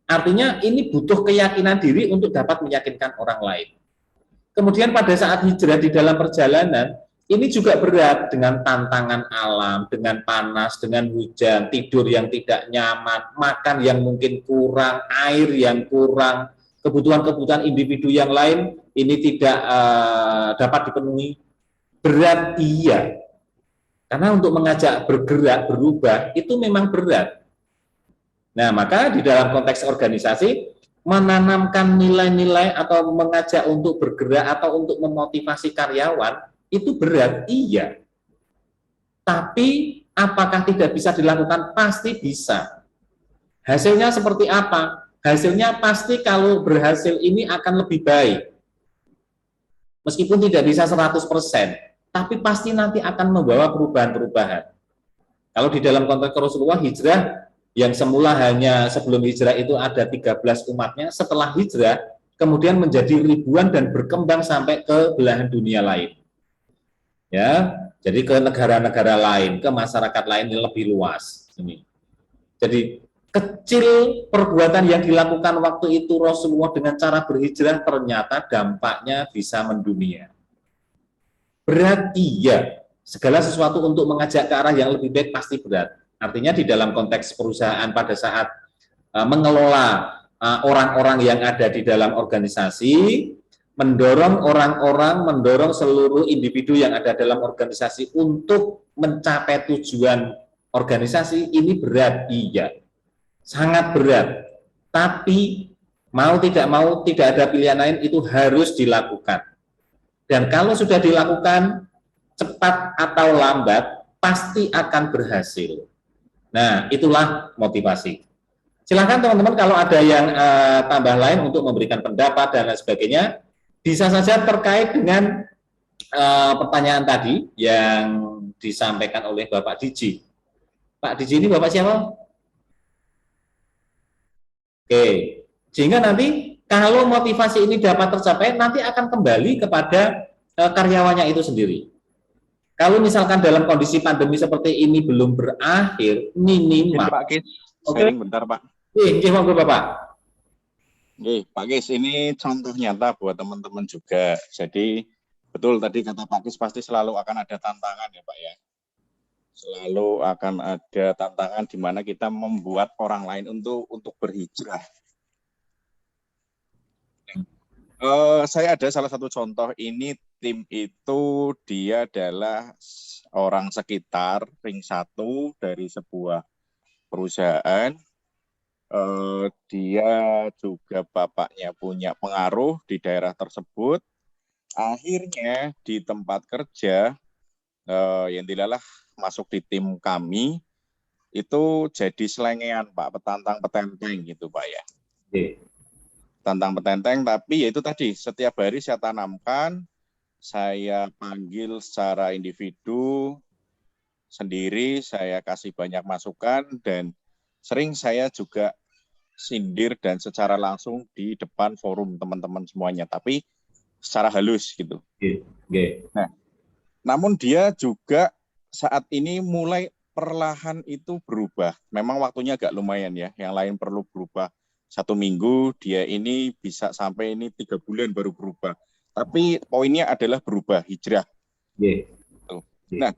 Artinya ini butuh keyakinan diri untuk dapat meyakinkan orang lain. Kemudian pada saat hijrah di dalam perjalanan, ini juga berat dengan tantangan alam, dengan panas, dengan hujan, tidur yang tidak nyaman, makan yang mungkin kurang, air yang kurang, kebutuhan-kebutuhan individu yang lain ini tidak dapat dipenuhi. Berat iya, karena untuk mengajak bergerak, berubah, itu memang berat. Nah, maka di dalam konteks organisasi, menanamkan nilai-nilai atau mengajak untuk bergerak atau untuk memotivasi karyawan, itu berat, iya. Tapi apakah tidak bisa dilakukan? Pasti bisa. Hasilnya seperti apa? Hasilnya pasti kalau berhasil ini akan lebih baik. Meskipun tidak bisa 100%, tapi pasti nanti akan membawa perubahan-perubahan. Kalau di dalam konteks Rasulullah hijrah, yang semula hanya sebelum hijrah itu ada 13 umatnya, setelah hijrah kemudian menjadi ribuan dan berkembang sampai ke belahan dunia lain. Ya, jadi ke negara-negara lain, ke masyarakat lain yang lebih luas. Ini. Jadi kecil perbuatan yang dilakukan waktu itu Rasulullah dengan cara berhijrah ternyata dampaknya bisa mendunia. Berat iya, segala sesuatu untuk mengajak ke arah yang lebih baik pasti berat. Artinya di dalam konteks perusahaan pada saat mengelola orang-orang yang ada di dalam organisasi, mendorong orang-orang, mendorong seluruh individu yang ada dalam organisasi untuk mencapai tujuan organisasi, ini berat, iya. Sangat berat. Tapi mau tidak ada pilihan lain, itu harus dilakukan. Dan kalau sudah dilakukan, cepat atau lambat, pasti akan berhasil. Nah, itulah motivasi. Silakan teman-teman kalau ada yang tambah lain untuk memberikan pendapat dan lain sebagainya, bisa saja terkait dengan pertanyaan tadi yang disampaikan oleh Bapak Diji. Pak Diji ini Bapak siapa? Oke, sehingga nanti kalau motivasi ini dapat tercapai, nanti akan kembali kepada karyawannya itu sendiri. Kalau misalkan dalam kondisi pandemi seperti ini belum berakhir, minimal. Pak Kis, Oke. sharing bentar Pak. Ini Bapak. Pak Kis, ini contoh nyata buat teman-teman juga. Jadi betul tadi kata Pak Kis, pasti selalu akan ada tantangan ya Pak ya. Selalu akan ada tantangan di mana kita membuat orang lain untuk berhijrah. Saya ada salah satu contoh, ini tim itu dia adalah orang sekitar ring 1 dari sebuah perusahaan. Dia juga bapaknya punya pengaruh di daerah tersebut. Akhirnya di tempat kerja yang dilalah masuk di tim kami itu jadi selengean Pak, petantang petenteng gitu Pak ya. Tantang petenteng, tapi ya itu tadi setiap hari saya tanamkan, saya panggil secara individu sendiri, saya kasih banyak masukan dan sering saya juga sindir dan secara langsung di depan forum teman-teman semuanya, tapi secara halus gitu. Nah, namun dia juga saat ini mulai perlahan itu berubah. Memang waktunya agak lumayan ya, yang lain perlu berubah 1 minggu, dia ini bisa sampai ini 3 bulan baru berubah. Tapi poinnya adalah berubah, hijrah. Nah,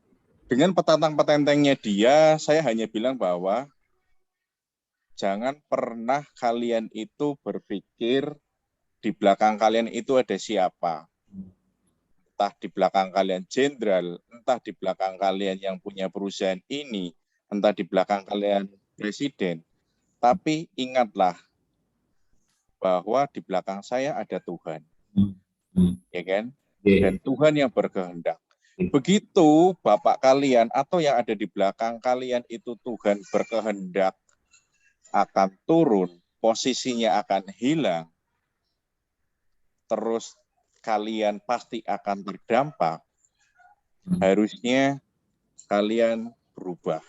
dengan petantang-petentengnya dia, saya hanya bilang bahwa jangan pernah kalian itu berpikir di belakang kalian itu ada siapa. Entah di belakang kalian jenderal, entah di belakang kalian yang punya perusahaan ini, entah di belakang kalian presiden. Tapi ingatlah bahwa di belakang saya ada Tuhan. Ya kan? Dan Tuhan yang berkehendak. Begitu Bapak kalian atau yang ada di belakang kalian itu Tuhan berkehendak akan turun, posisinya akan hilang, terus kalian pasti akan terdampak, harusnya kalian berubah.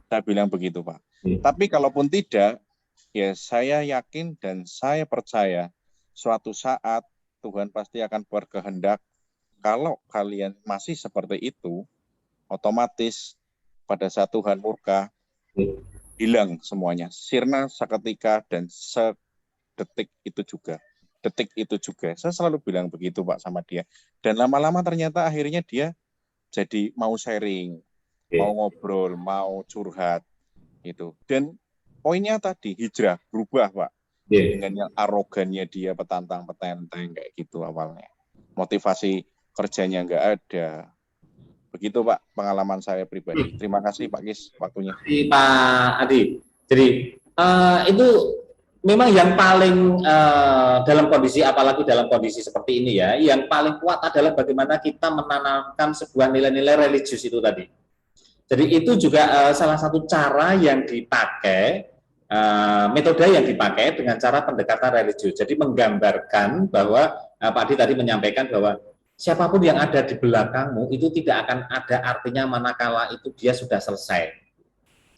Saya bilang begitu, Pak. Iya. Tapi kalaupun tidak, ya saya yakin dan saya percaya suatu saat Tuhan pasti akan berkehendak kalau kalian masih seperti itu, otomatis pada saat Tuhan murka, hilang semuanya. Sirna seketika dan sedetik itu juga. Detik itu juga. Saya selalu bilang begitu, Pak, sama dia. Dan lama-lama ternyata akhirnya dia jadi mau sharing, mau ngobrol, mau curhat gitu. Dan poinnya tadi hijrah berubah, Pak. Dengan yang arogannya dia petantang-petenteng kayak gitu awalnya. Motivasi kerjanya nggak ada. Begitu, Pak, pengalaman saya pribadi. Terima kasih, Pak Gis, waktunya. Pak Adi. Jadi itu memang yang paling dalam kondisi, apalagi dalam kondisi seperti ini ya, yang paling kuat adalah bagaimana kita menanamkan sebuah nilai-nilai religius itu tadi. Jadi itu juga salah satu cara yang dipakai, metode yang dipakai dengan cara pendekatan religius. Jadi menggambarkan bahwa Pak Adi tadi menyampaikan bahwa siapapun yang ada di belakangmu itu tidak akan ada artinya manakala itu dia sudah selesai.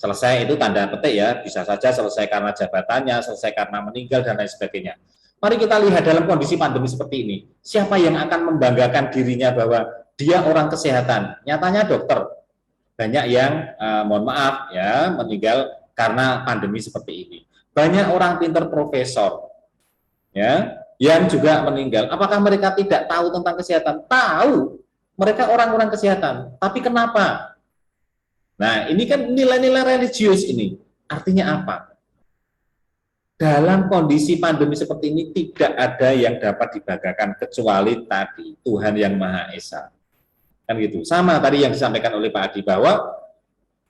Selesai itu tanda petik ya, bisa saja selesai karena jabatannya, selesai karena meninggal, dan lain sebagainya. Mari kita lihat dalam kondisi pandemi seperti ini, siapa yang akan membanggakan dirinya bahwa dia orang kesehatan? Nyatanya dokter, banyak yang mohon maaf ya meninggal karena pandemi seperti ini. Banyak orang pintar profesor ya yang juga meninggal. Apakah mereka tidak tahu tentang kesehatan? Tahu, mereka orang-orang kesehatan. Tapi kenapa? Nah, ini kan nilai-nilai religius ini. Artinya apa? Dalam kondisi pandemi seperti ini tidak ada yang dapat dibanggakan kecuali tadi Tuhan yang Maha Esa. Kan gitu. Sama tadi yang disampaikan oleh Pak Adi bahwa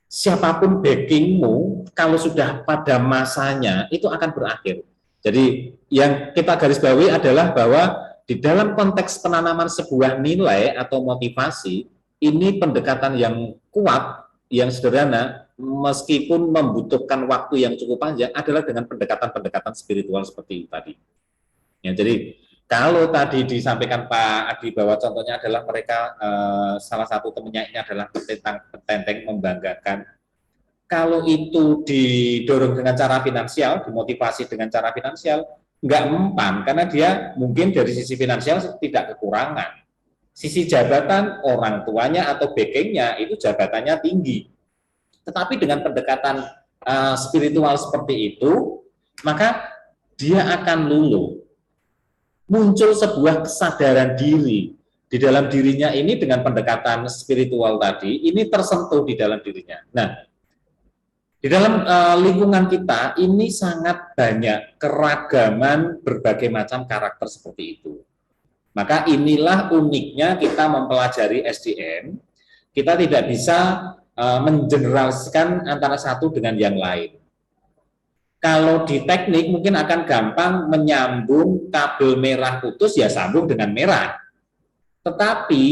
siapapun backingmu kalau sudah pada masanya itu akan berakhir. Jadi yang kita garis bawahi adalah bahwa di dalam konteks penanaman sebuah nilai atau motivasi, ini pendekatan yang kuat, yang sederhana, meskipun membutuhkan waktu yang cukup panjang, adalah dengan pendekatan-pendekatan spiritual seperti tadi. Ya, jadi kalau tadi disampaikan Pak Adi bahwa contohnya adalah mereka salah satu temannya ini adalah petentang membanggakan. Kalau itu didorong dengan cara finansial, dimotivasi dengan cara finansial, nggak mempan karena dia mungkin dari sisi finansial tidak kekurangan. Sisi jabatan orang tuanya atau backingnya itu jabatannya tinggi. Tetapi dengan pendekatan spiritual seperti itu, maka dia akan luluh. Muncul sebuah kesadaran diri di dalam dirinya ini dengan pendekatan spiritual tadi, ini tersentuh di dalam dirinya. Nah, di dalam lingkungan kita ini sangat banyak keragaman berbagai macam karakter seperti itu. Maka inilah uniknya kita mempelajari SDM. Kita tidak bisa mengeneraliskan antara satu dengan yang lain. Kalau di teknik mungkin akan gampang menyambung kabel merah putus, ya sambung dengan merah. Tetapi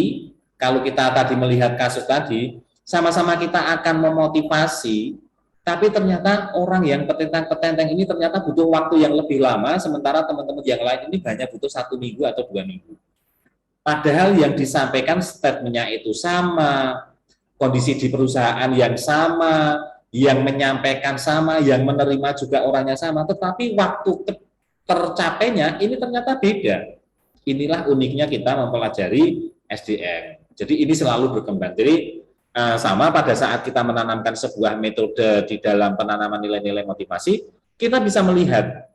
kalau kita tadi melihat kasus tadi, sama-sama kita akan memotivasi, tapi ternyata orang yang petentang-petenteng ini ternyata butuh waktu yang lebih lama, sementara teman-teman yang lain ini hanya butuh 1 minggu atau 2 minggu. Padahal yang disampaikan statementnya itu sama, kondisi di perusahaan yang sama, yang menyampaikan sama, yang menerima juga orangnya sama, tetapi waktu tercapainya ini ternyata beda. Inilah uniknya kita mempelajari SDM. Jadi ini selalu berkembang. Jadi sama pada saat kita menanamkan sebuah metode di dalam penanaman nilai-nilai motivasi, kita bisa melihat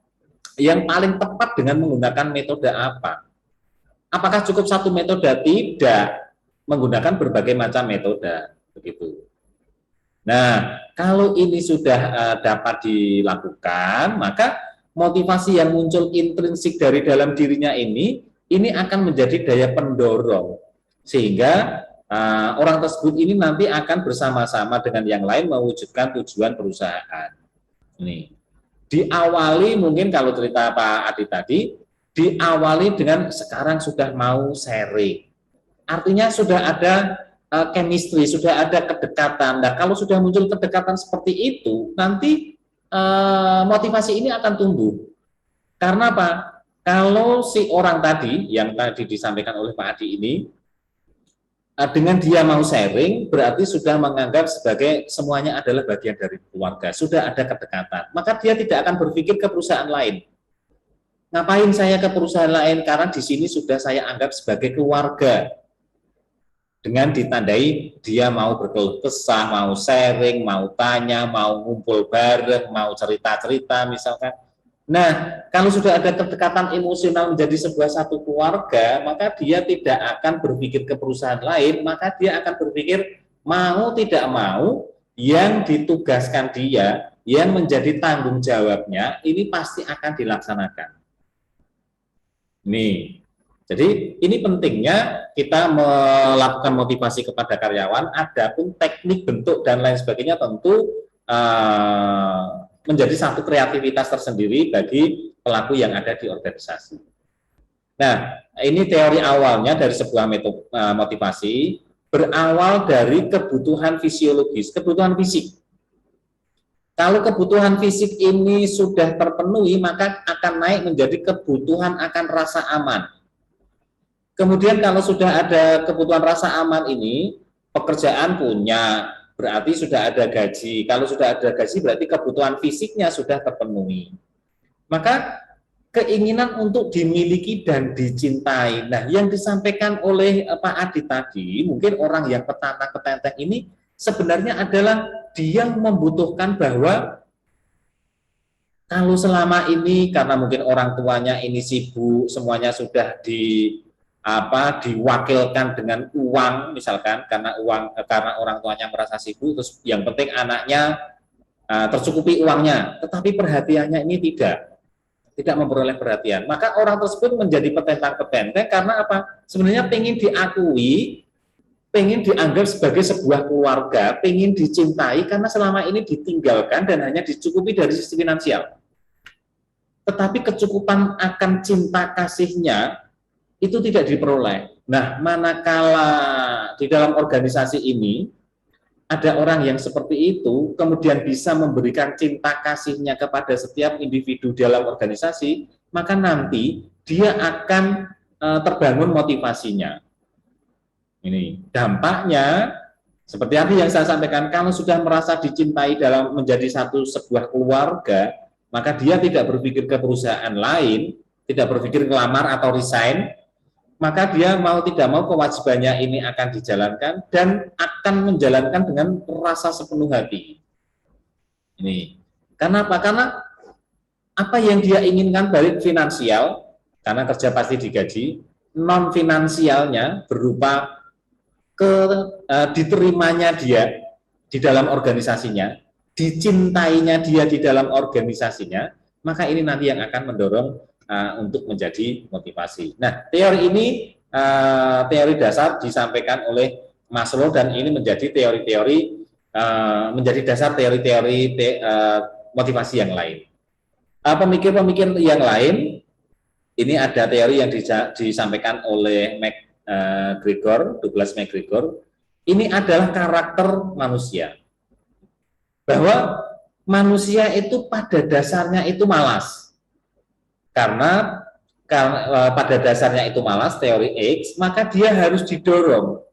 yang paling tepat dengan menggunakan metode apa. Apakah cukup satu metode? Tidak, menggunakan berbagai macam metode. Begitu. Nah, kalau ini sudah dapat dilakukan, maka motivasi yang muncul intrinsik dari dalam dirinya ini akan menjadi daya pendorong. Sehingga orang tersebut ini nanti akan bersama-sama dengan yang lain mewujudkan tujuan perusahaan. Ini diawali mungkin kalau cerita Pak Adi tadi, diawali dengan sekarang sudah mau sharing. Artinya sudah ada chemistry, sudah ada kedekatan. Nah, kalau sudah muncul kedekatan seperti itu, nanti motivasi ini akan tumbuh. Karena apa? Kalau si orang tadi, yang tadi disampaikan oleh Pak Adi ini, Dengan dia mau sharing, berarti sudah menganggap sebagai semuanya adalah bagian dari keluarga, sudah ada kedekatan. Maka dia tidak akan berpikir ke perusahaan lain. Ngapain saya ke perusahaan lain? Karena di sini sudah saya anggap sebagai keluarga. Dengan ditandai dia mau berkeluh kesah, mau sharing, mau tanya, mau ngumpul bareng, mau cerita-cerita misalkan. Nah, kalau sudah ada kedekatan emosional menjadi sebuah satu keluarga, maka dia tidak akan berpikir ke perusahaan lain, maka dia akan berpikir mau tidak mau yang ditugaskan dia, yang menjadi tanggung jawabnya, ini pasti akan dilaksanakan. Nih, jadi ini pentingnya kita melakukan motivasi kepada karyawan, adapun teknik, bentuk, dan lain sebagainya tentu menjadi satu kreativitas tersendiri bagi pelaku yang ada di organisasi. Nah, ini teori awalnya dari sebuah motivasi, berawal dari kebutuhan fisiologis, kebutuhan fisik. Kalau kebutuhan fisik ini sudah terpenuhi, maka akan naik menjadi kebutuhan akan rasa aman. Kemudian kalau sudah ada kebutuhan rasa aman ini, pekerjaan punya, berarti sudah ada gaji. Kalau sudah ada gaji, berarti kebutuhan fisiknya sudah terpenuhi. Maka keinginan untuk dimiliki dan dicintai. Nah, yang disampaikan oleh Pak Adi tadi, mungkin orang yang petantang-petenteng ini sebenarnya adalah dia membutuhkan bahwa kalau selama ini karena mungkin orang tuanya ini sibuk, semuanya sudah diwakilkan dengan uang misalkan, karena orang tuanya merasa sibuk, terus yang penting anaknya tercukupi uangnya, tetapi perhatiannya ini tidak memperoleh perhatian, maka orang tersebut menjadi petentang-petenteng karena apa? Sebenarnya pengen diakui, pengen dianggap sebagai sebuah keluarga, pengen dicintai karena selama ini ditinggalkan dan hanya dicukupi dari sisi finansial. Tetapi kecukupan akan cinta kasihnya itu tidak diperoleh. Nah, manakala di dalam organisasi ini ada orang yang seperti itu, kemudian bisa memberikan cinta kasihnya kepada setiap individu dalam organisasi, maka nanti dia akan terbangun motivasinya. Ini dampaknya seperti tadi yang saya sampaikan, kalau sudah merasa dicintai dalam menjadi sebuah keluarga, maka dia tidak berpikir ke perusahaan lain, tidak berpikir ngelamar atau resign, maka dia mau tidak mau kewajibannya ini akan dijalankan dan akan menjalankan dengan rasa sepenuh hati. Ini kenapa? Karena apa yang dia inginkan baik finansial, karena kerja pasti digaji, non finansialnya berupa diterimanya dia di dalam organisasinya, dicintainya dia di dalam organisasinya, maka ini nanti yang akan mendorong untuk menjadi motivasi. Nah, teori ini teori dasar disampaikan oleh Maslow dan ini menjadi teori-teori menjadi dasar teori-teori motivasi yang lain. Pemikir-pemikir yang lain, ini ada teori yang disampaikan oleh Douglas McGregor. Ini adalah karakter manusia. Bahwa manusia itu pada dasarnya itu malas. Karena pada dasarnya itu malas, teori X, maka dia harus didorong.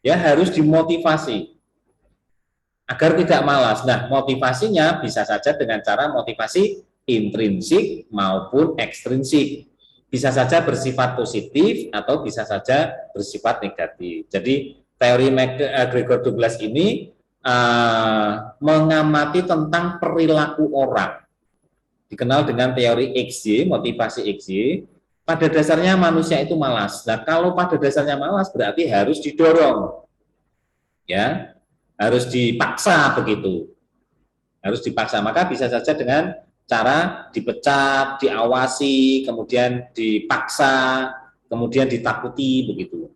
Ya, harus dimotivasi agar tidak malas. Nah, motivasinya bisa saja dengan cara motivasi intrinsik maupun ekstrinsik. Bisa saja bersifat positif atau bisa saja bersifat negatif. Jadi teori McGregor Douglas ini mengamati tentang perilaku orang. Dikenal dengan teori XY, motivasi XY. Pada dasarnya manusia itu malas. Nah, kalau pada dasarnya malas berarti harus didorong. Ya, harus dipaksa begitu. Harus dipaksa. Maka bisa saja dengan cara dipecat, diawasi, kemudian dipaksa, kemudian ditakuti begitu.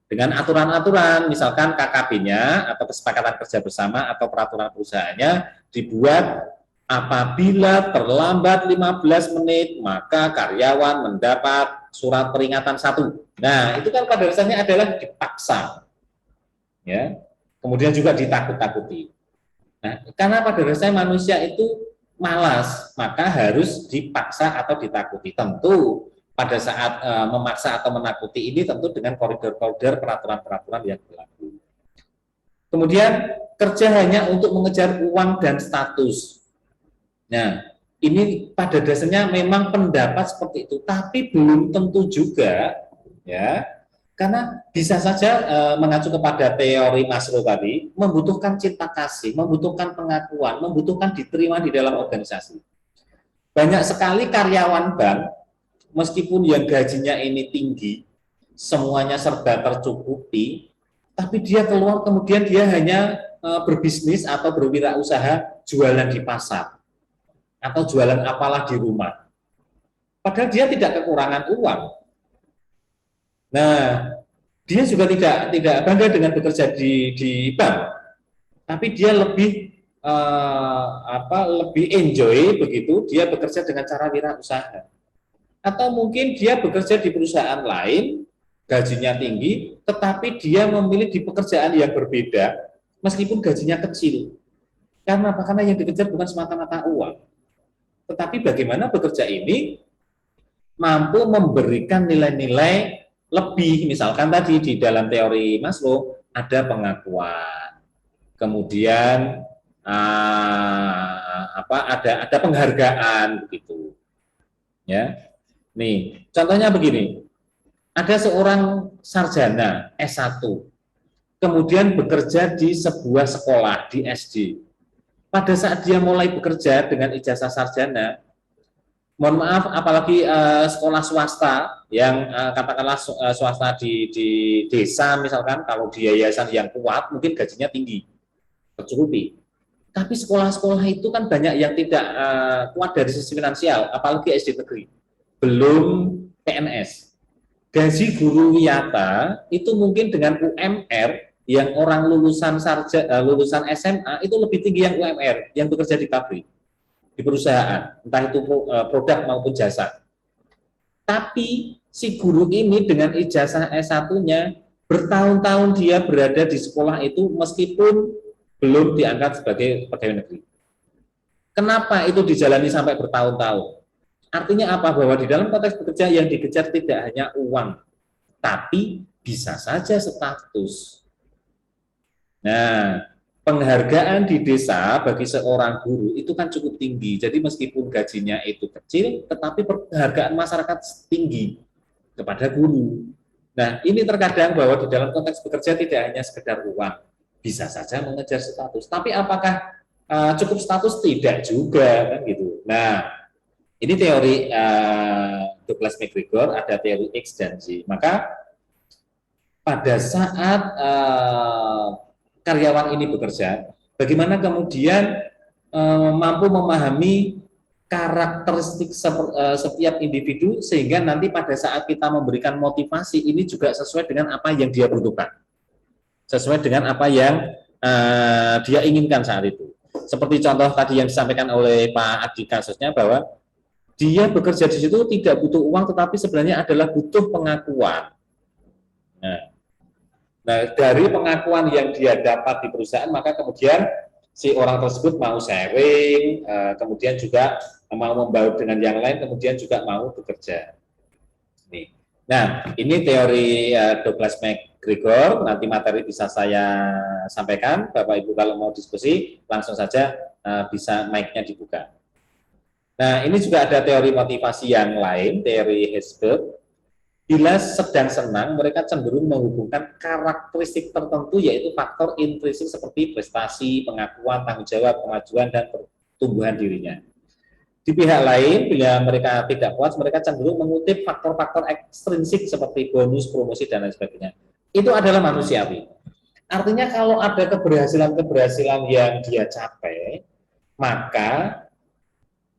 Dengan aturan-aturan, misalkan KKB-nya atau kesepakatan kerja bersama atau peraturan perusahaannya dibuat apabila terlambat 15 menit, maka karyawan mendapat surat peringatan 1. Nah, itu kan pada dasarnya adalah dipaksa. Ya. Kemudian juga ditakut-takuti. Nah, karena pada dasarnya manusia itu malas, maka harus dipaksa atau ditakuti. Tentu pada saat memaksa atau menakuti ini tentu dengan koridor-koridor peraturan-peraturan yang berlaku. Kemudian kerja hanya untuk mengejar uang dan status. Nah, ini pada dasarnya memang pendapat seperti itu, tapi belum tentu juga, ya, karena bisa saja mengacu kepada teori Maslow tadi, membutuhkan cinta kasih, membutuhkan pengakuan, membutuhkan diterima di dalam organisasi. Banyak sekali karyawan bank, meskipun yang gajinya ini tinggi, semuanya serba tercukupi, tapi dia keluar kemudian dia hanya berbisnis atau berwirausaha jualan di pasar atau jualan apalah di rumah. Padahal dia tidak kekurangan uang. Nah, dia juga tidak bangga dengan bekerja di bank, tapi dia lebih enjoy begitu dia bekerja dengan cara wirausaha. Atau mungkin dia bekerja di perusahaan lain, gajinya tinggi, tetapi dia memilih di pekerjaan yang berbeda, meskipun gajinya kecil. Karena apa? Karena yang dikejar bukan semata-mata uang, tetapi bagaimana bekerja ini mampu memberikan nilai-nilai lebih. Misalkan tadi di dalam teori Maslow ada pengakuan, kemudian ada penghargaan begitu, ya. Nih, contohnya begini, ada seorang sarjana S1, kemudian bekerja di sebuah sekolah di SD. Pada saat dia mulai bekerja dengan ijazah sarjana, mohon maaf, apalagi sekolah swasta yang katakanlah swasta di desa misalkan, kalau di yayasan yang kuat mungkin gajinya tinggi, tercukupi. Tapi sekolah-sekolah itu kan banyak yang tidak kuat dari sisi finansial, apalagi SD negeri, belum PNS. Gaji guru wiyata itu mungkin dengan UMR yang orang lulusan SMA itu lebih tinggi yang UMR yang bekerja di pabrik, di perusahaan, entah itu produk maupun jasa. Tapi si guru ini dengan ijazah S1-nya bertahun-tahun dia berada di sekolah itu meskipun belum diangkat sebagai pegawai negeri. Kenapa itu dijalani sampai bertahun-tahun? Artinya apa? Bahwa di dalam konteks bekerja yang dikejar tidak hanya uang, tapi bisa saja status. Nah, penghargaan di desa bagi seorang guru itu kan cukup tinggi. Jadi meskipun gajinya itu kecil, tetapi penghargaan masyarakat tinggi kepada guru. Nah, ini terkadang bahwa di dalam konteks bekerja tidak hanya sekedar uang, bisa saja mengejar status. Tapi apakah cukup status? Tidak juga, kan gitu. Nah, ini teori Douglas McGregor, ada teori X dan Y. Maka pada saat karyawan ini bekerja, bagaimana kemudian mampu memahami karakteristik setiap individu sehingga nanti pada saat kita memberikan motivasi ini juga sesuai dengan apa yang dia butuhkan, sesuai dengan apa yang dia inginkan saat itu. Seperti contoh tadi yang disampaikan oleh Pak Adi kasusnya, bahwa dia bekerja di situ tidak butuh uang, tetapi sebenarnya adalah butuh pengakuan. Nah, dari pengakuan yang dia dapat di perusahaan, maka kemudian si orang tersebut mau sharing, kemudian juga mau membaur dengan yang lain, kemudian juga mau bekerja. Nih. Nah, ini teori Douglas McGregor. Nanti materi bisa saya sampaikan. Bapak Ibu kalau mau diskusi, langsung saja bisa mic-nya dibuka. Nah, ini juga ada teori motivasi yang lain, teori Herzberg. Bila sedang senang, mereka cenderung menghubungkan karakteristik tertentu, yaitu faktor intrinsik seperti prestasi, pengakuan, tanggung jawab, kemajuan, dan pertumbuhan dirinya. Di pihak lain, bila mereka tidak puas, mereka cenderung mengutip faktor-faktor ekstrinsik seperti bonus, promosi, dan lain sebagainya. Itu adalah manusiawi. Artinya kalau ada keberhasilan-keberhasilan yang dia capai, maka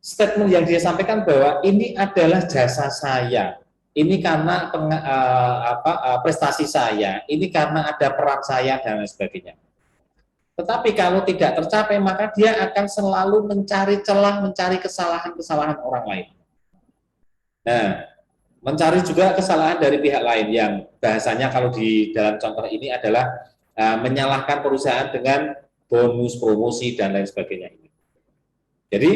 statement yang dia sampaikan bahwa ini adalah jasa saya, ini karena prestasi saya, ini karena ada peran saya, dan lain sebagainya. Tetapi kalau tidak tercapai, maka dia akan selalu mencari celah, mencari kesalahan-kesalahan orang lain. Nah, mencari juga kesalahan dari pihak lain yang bahasanya kalau di dalam contoh ini adalah menyalahkan perusahaan dengan bonus, promosi, dan lain sebagainya ini. Jadi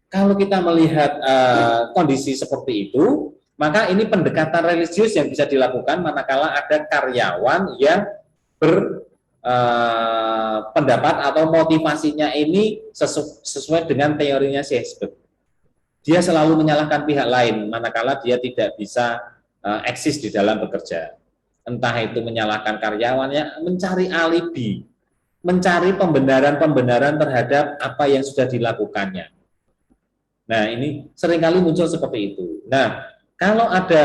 kalau kita melihat kondisi seperti itu, Maka ini pendekatan religius yang bisa dilakukan manakala ada karyawan yang berpendapat atau motivasinya ini sesuai dengan teorinya si Hesberg. Dia selalu menyalahkan pihak lain manakala dia tidak bisa eksis di dalam bekerja. Entah itu menyalahkan karyawannya, mencari alibi, mencari pembenaran-pembenaran terhadap apa yang sudah dilakukannya. Nah, ini seringkali muncul seperti itu. Nah, kalau ada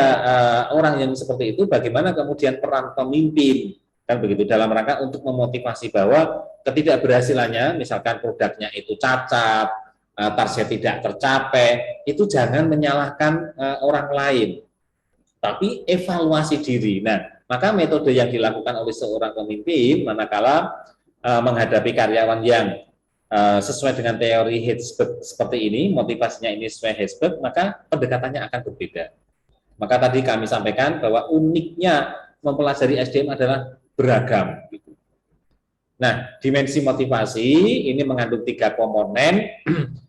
orang yang seperti itu, bagaimana kemudian peran pemimpin, kan begitu, dalam rangka untuk memotivasi bahwa ketidakberhasilannya, misalkan produknya itu cacat, target tidak tercapai, itu jangan menyalahkan orang lain, tapi evaluasi diri. Nah, maka metode yang dilakukan oleh seorang pemimpin manakala menghadapi karyawan yang sesuai dengan teori Hesberg seperti ini, motivasinya ini sesuai Hesberg, maka pendekatannya akan berbeda. Maka tadi kami sampaikan bahwa uniknya mempelajari SDM adalah beragam. Nah, dimensi motivasi ini mengandung 3 komponen,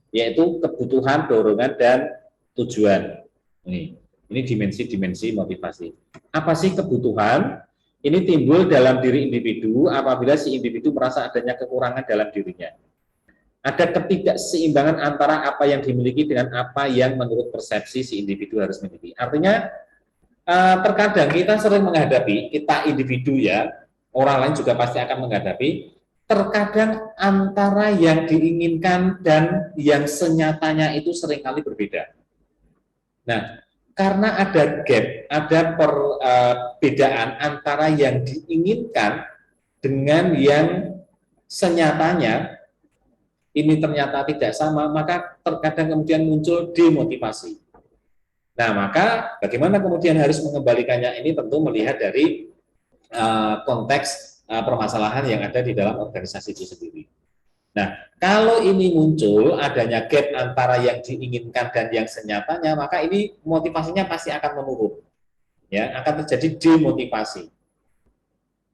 yaitu kebutuhan, dorongan, dan tujuan. Ini dimensi-dimensi motivasi. Apa sih kebutuhan? Ini timbul dalam diri individu apabila si individu merasa adanya kekurangan dalam dirinya. Ada ketidakseimbangan antara apa yang dimiliki dengan apa yang menurut persepsi si individu harus memiliki. Artinya, terkadang kita sering menghadapi, kita individu ya, orang lain juga pasti akan menghadapi, terkadang antara yang diinginkan dan yang senyatanya itu seringkali berbeda. Nah, karena ada gap, ada perbedaan antara yang diinginkan dengan yang senyatanya, ini ternyata tidak sama, maka terkadang kemudian muncul demotivasi. Nah, maka bagaimana kemudian harus mengembalikannya, ini tentu melihat dari konteks permasalahan yang ada di dalam organisasi itu sendiri. Nah, kalau ini muncul adanya gap antara yang diinginkan dan yang senyatanya, maka ini motivasinya pasti akan menurun. Ya, akan terjadi demotivasi.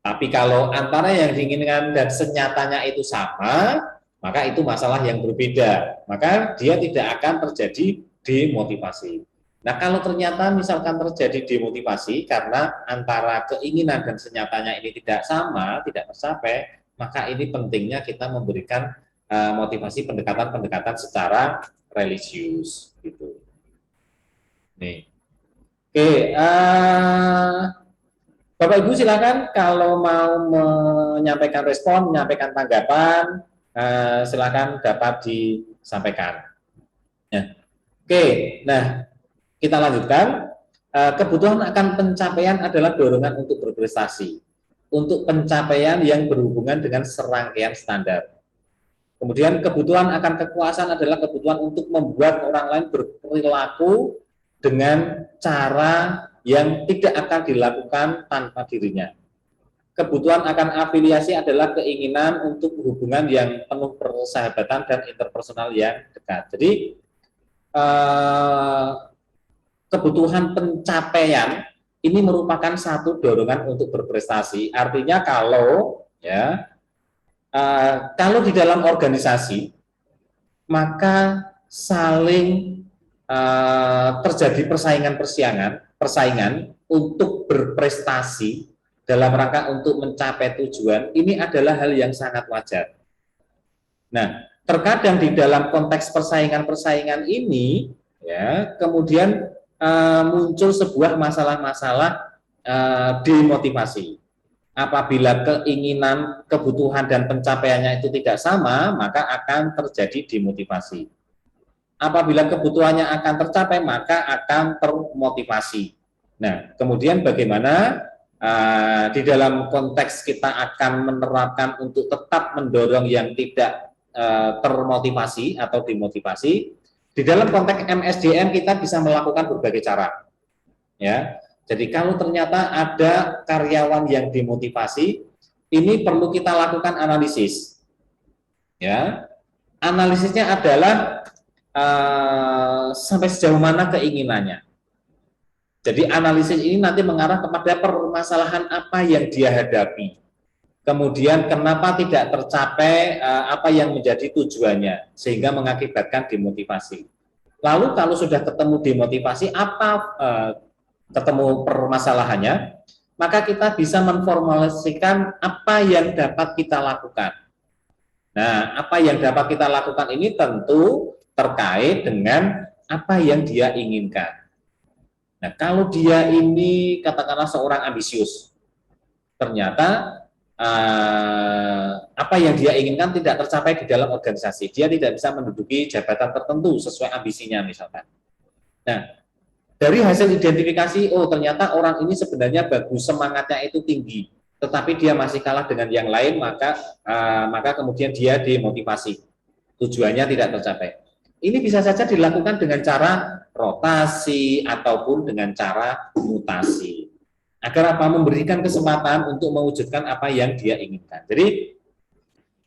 Tapi kalau antara yang diinginkan dan senyatanya itu sama, maka itu masalah yang berbeda. Maka dia tidak akan terjadi demotivasi. Nah, kalau ternyata misalkan terjadi demotivasi karena antara keinginan dan senyatanya ini tidak sama, tidak tercapai, maka ini pentingnya kita memberikan motivasi pendekatan-pendekatan secara religius gitu. Nih. Oke, Bapak Ibu silakan kalau mau menyampaikan respon, menyampaikan tanggapan, silakan dapat disampaikan. Ya. Oke, nah kita lanjutkan. Kebutuhan akan pencapaian adalah dorongan untuk berprestasi, untuk pencapaian yang berhubungan dengan serangkaian standar. Kemudian kebutuhan akan kekuasaan adalah kebutuhan untuk membuat orang lain berperilaku dengan cara yang tidak akan dilakukan tanpa dirinya. Kebutuhan akan afiliasi adalah keinginan untuk hubungan yang penuh persahabatan dan interpersonal yang dekat. Jadi kebutuhan pencapaian ini merupakan satu dorongan untuk berprestasi. Artinya kalau kalau di dalam organisasi maka saling terjadi persaingan untuk berprestasi dalam rangka untuk mencapai tujuan, ini adalah hal yang sangat wajar. Nah, terkadang di dalam konteks persaingan ini, ya, kemudian muncul sebuah masalah-masalah demotivasi. Apabila keinginan, kebutuhan, dan pencapaiannya itu tidak sama, maka akan terjadi demotivasi. Apabila kebutuhannya akan tercapai, maka akan termotivasi. Nah, kemudian bagaimana di dalam konteks kita akan menerapkan untuk tetap mendorong yang tidak termotivasi atau dimotivasi. Di dalam konteks MSDM kita bisa melakukan berbagai cara. Ya, jadi kalau ternyata ada karyawan yang dimotivasi, ini perlu kita lakukan analisis. Ya, analisisnya adalah sampai sejauh mana keinginannya. Jadi analisis ini nanti mengarah kepada permasalahan apa yang dia hadapi. Kemudian kenapa tidak tercapai apa yang menjadi tujuannya, sehingga mengakibatkan demotivasi. Lalu kalau sudah ketemu demotivasi, ketemu permasalahannya, maka kita bisa menformulasikan apa yang dapat kita lakukan. Nah, apa yang dapat kita lakukan ini tentu terkait dengan apa yang dia inginkan. Nah, kalau dia ini katakanlah seorang ambisius, ternyata apa yang dia inginkan tidak tercapai di dalam organisasi, dia tidak bisa menduduki jabatan tertentu sesuai ambisinya misalkan. Nah, dari hasil identifikasi, oh ternyata orang ini sebenarnya bagus, semangatnya itu tinggi, tetapi dia masih kalah dengan yang lain, maka kemudian dia demotivasi, tujuannya tidak tercapai. Ini bisa saja dilakukan dengan cara rotasi ataupun dengan cara mutasi. Agar apa? Memberikan kesempatan untuk mewujudkan apa yang dia inginkan. Jadi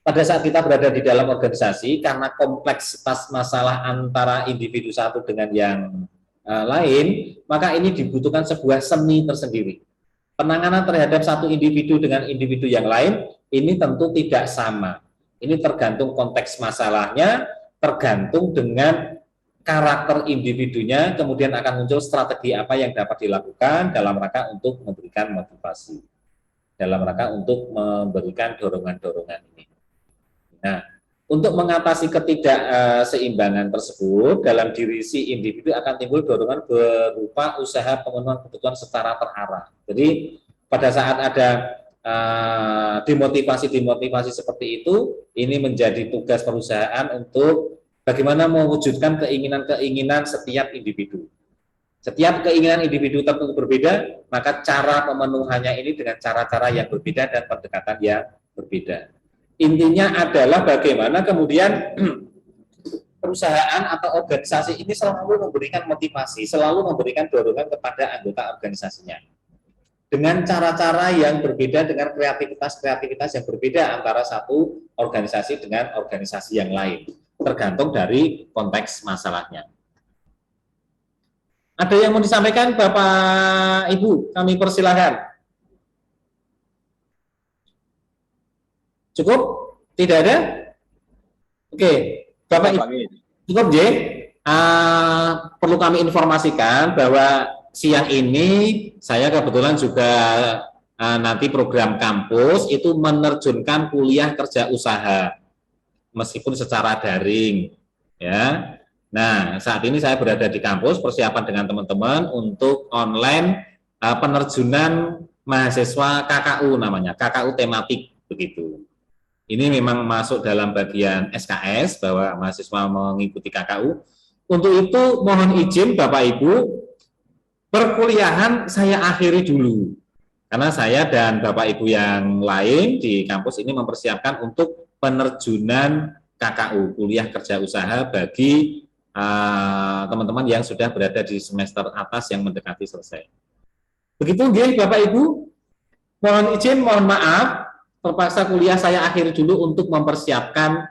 pada saat kita berada di dalam organisasi, karena kompleksitas masalah antara individu satu dengan yang lain, maka ini dibutuhkan sebuah seni tersendiri. Penanganan terhadap satu individu dengan individu yang lain, ini tentu tidak sama. Ini tergantung konteks masalahnya, tergantung dengan karakter individunya, kemudian akan muncul strategi apa yang dapat dilakukan dalam rangka untuk memberikan motivasi, dalam rangka untuk memberikan dorongan-dorongan ini. Nah, untuk mengatasi ketidakseimbangan tersebut, dalam diri si individu akan timbul dorongan berupa usaha pemenuhan kebutuhan secara terarah. Jadi, pada saat ada demotivasi seperti itu, ini menjadi tugas perusahaan untuk bagaimana mewujudkan keinginan-keinginan setiap individu. Setiap keinginan individu tertentu berbeda, maka cara pemenuhannya ini dengan cara-cara yang berbeda dan pendekatan yang berbeda. Intinya adalah bagaimana kemudian perusahaan atau organisasi ini selalu memberikan motivasi, selalu memberikan dorongan kepada anggota organisasinya. Dengan cara-cara yang berbeda, dengan kreativitas yang berbeda antara satu organisasi dengan organisasi yang lain, tergantung dari konteks masalahnya. Ada yang mau disampaikan Bapak Ibu? Kami persilahkan. Cukup? Tidak ada? Oke, Bapak Ibu, cukup J. Perlu kami informasikan bahwa siang ini saya kebetulan juga nanti program kampus itu menerjunkan kuliah kerja usaha meskipun secara daring, ya. Nah, saat ini saya berada di kampus persiapan dengan teman-teman untuk online penerjunan mahasiswa KKU namanya, KKU tematik begitu. Ini memang masuk dalam bagian SKS bahwa mahasiswa mengikuti KKU. Untuk itu mohon izin Bapak Ibu, perkuliahan saya akhiri dulu. Karena saya dan Bapak Ibu yang lain di kampus ini mempersiapkan untuk penerjunan KKU, kuliah kerja usaha bagi teman-teman yang sudah berada di semester atas yang mendekati selesai. Begitu nggih Bapak Ibu. Mohon izin, mohon maaf, terpaksa kuliah saya akhiri dulu untuk mempersiapkan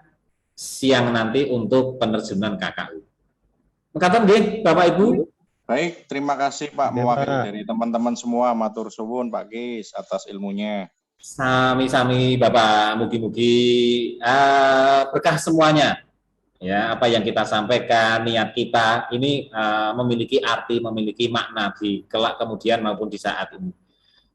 siang nanti untuk penerjunan KKU. Mekaten nggih Bapak Ibu. Baik, terima kasih Pak mewakili dari teman-teman semua. Matur suwun Pak Gis atas ilmunya. Sami-sami Bapak, mugi-mugi berkah semuanya. Ya, apa yang kita sampaikan, niat kita ini memiliki arti, memiliki makna di kelak kemudian maupun di saat ini.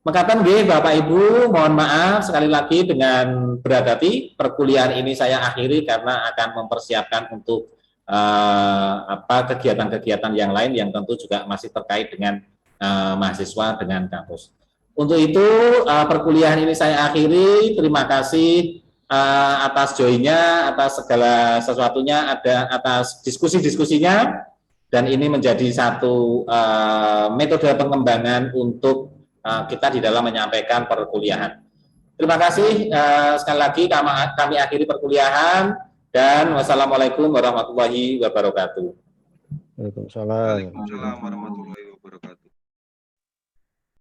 Mekaten nggih Bapak Ibu, mohon maaf sekali lagi dengan berat hati perkuliahan ini saya akhiri karena akan mempersiapkan untuk kegiatan-kegiatan yang lain yang tentu juga masih terkait dengan mahasiswa dengan kampus. Untuk itu perkuliahan ini saya akhiri. Terima kasih atas joinnya, atas segala sesuatunya, atas diskusi-diskusinya, dan ini menjadi satu metode pengembangan untuk kita di dalam menyampaikan perkuliahan. Terima kasih sekali lagi kami akhiri perkuliahan dan wassalamualaikum warahmatullahi wabarakatuh. Waalaikumsalam. Waalaikumsalam warahmatullahi wabarakatuh.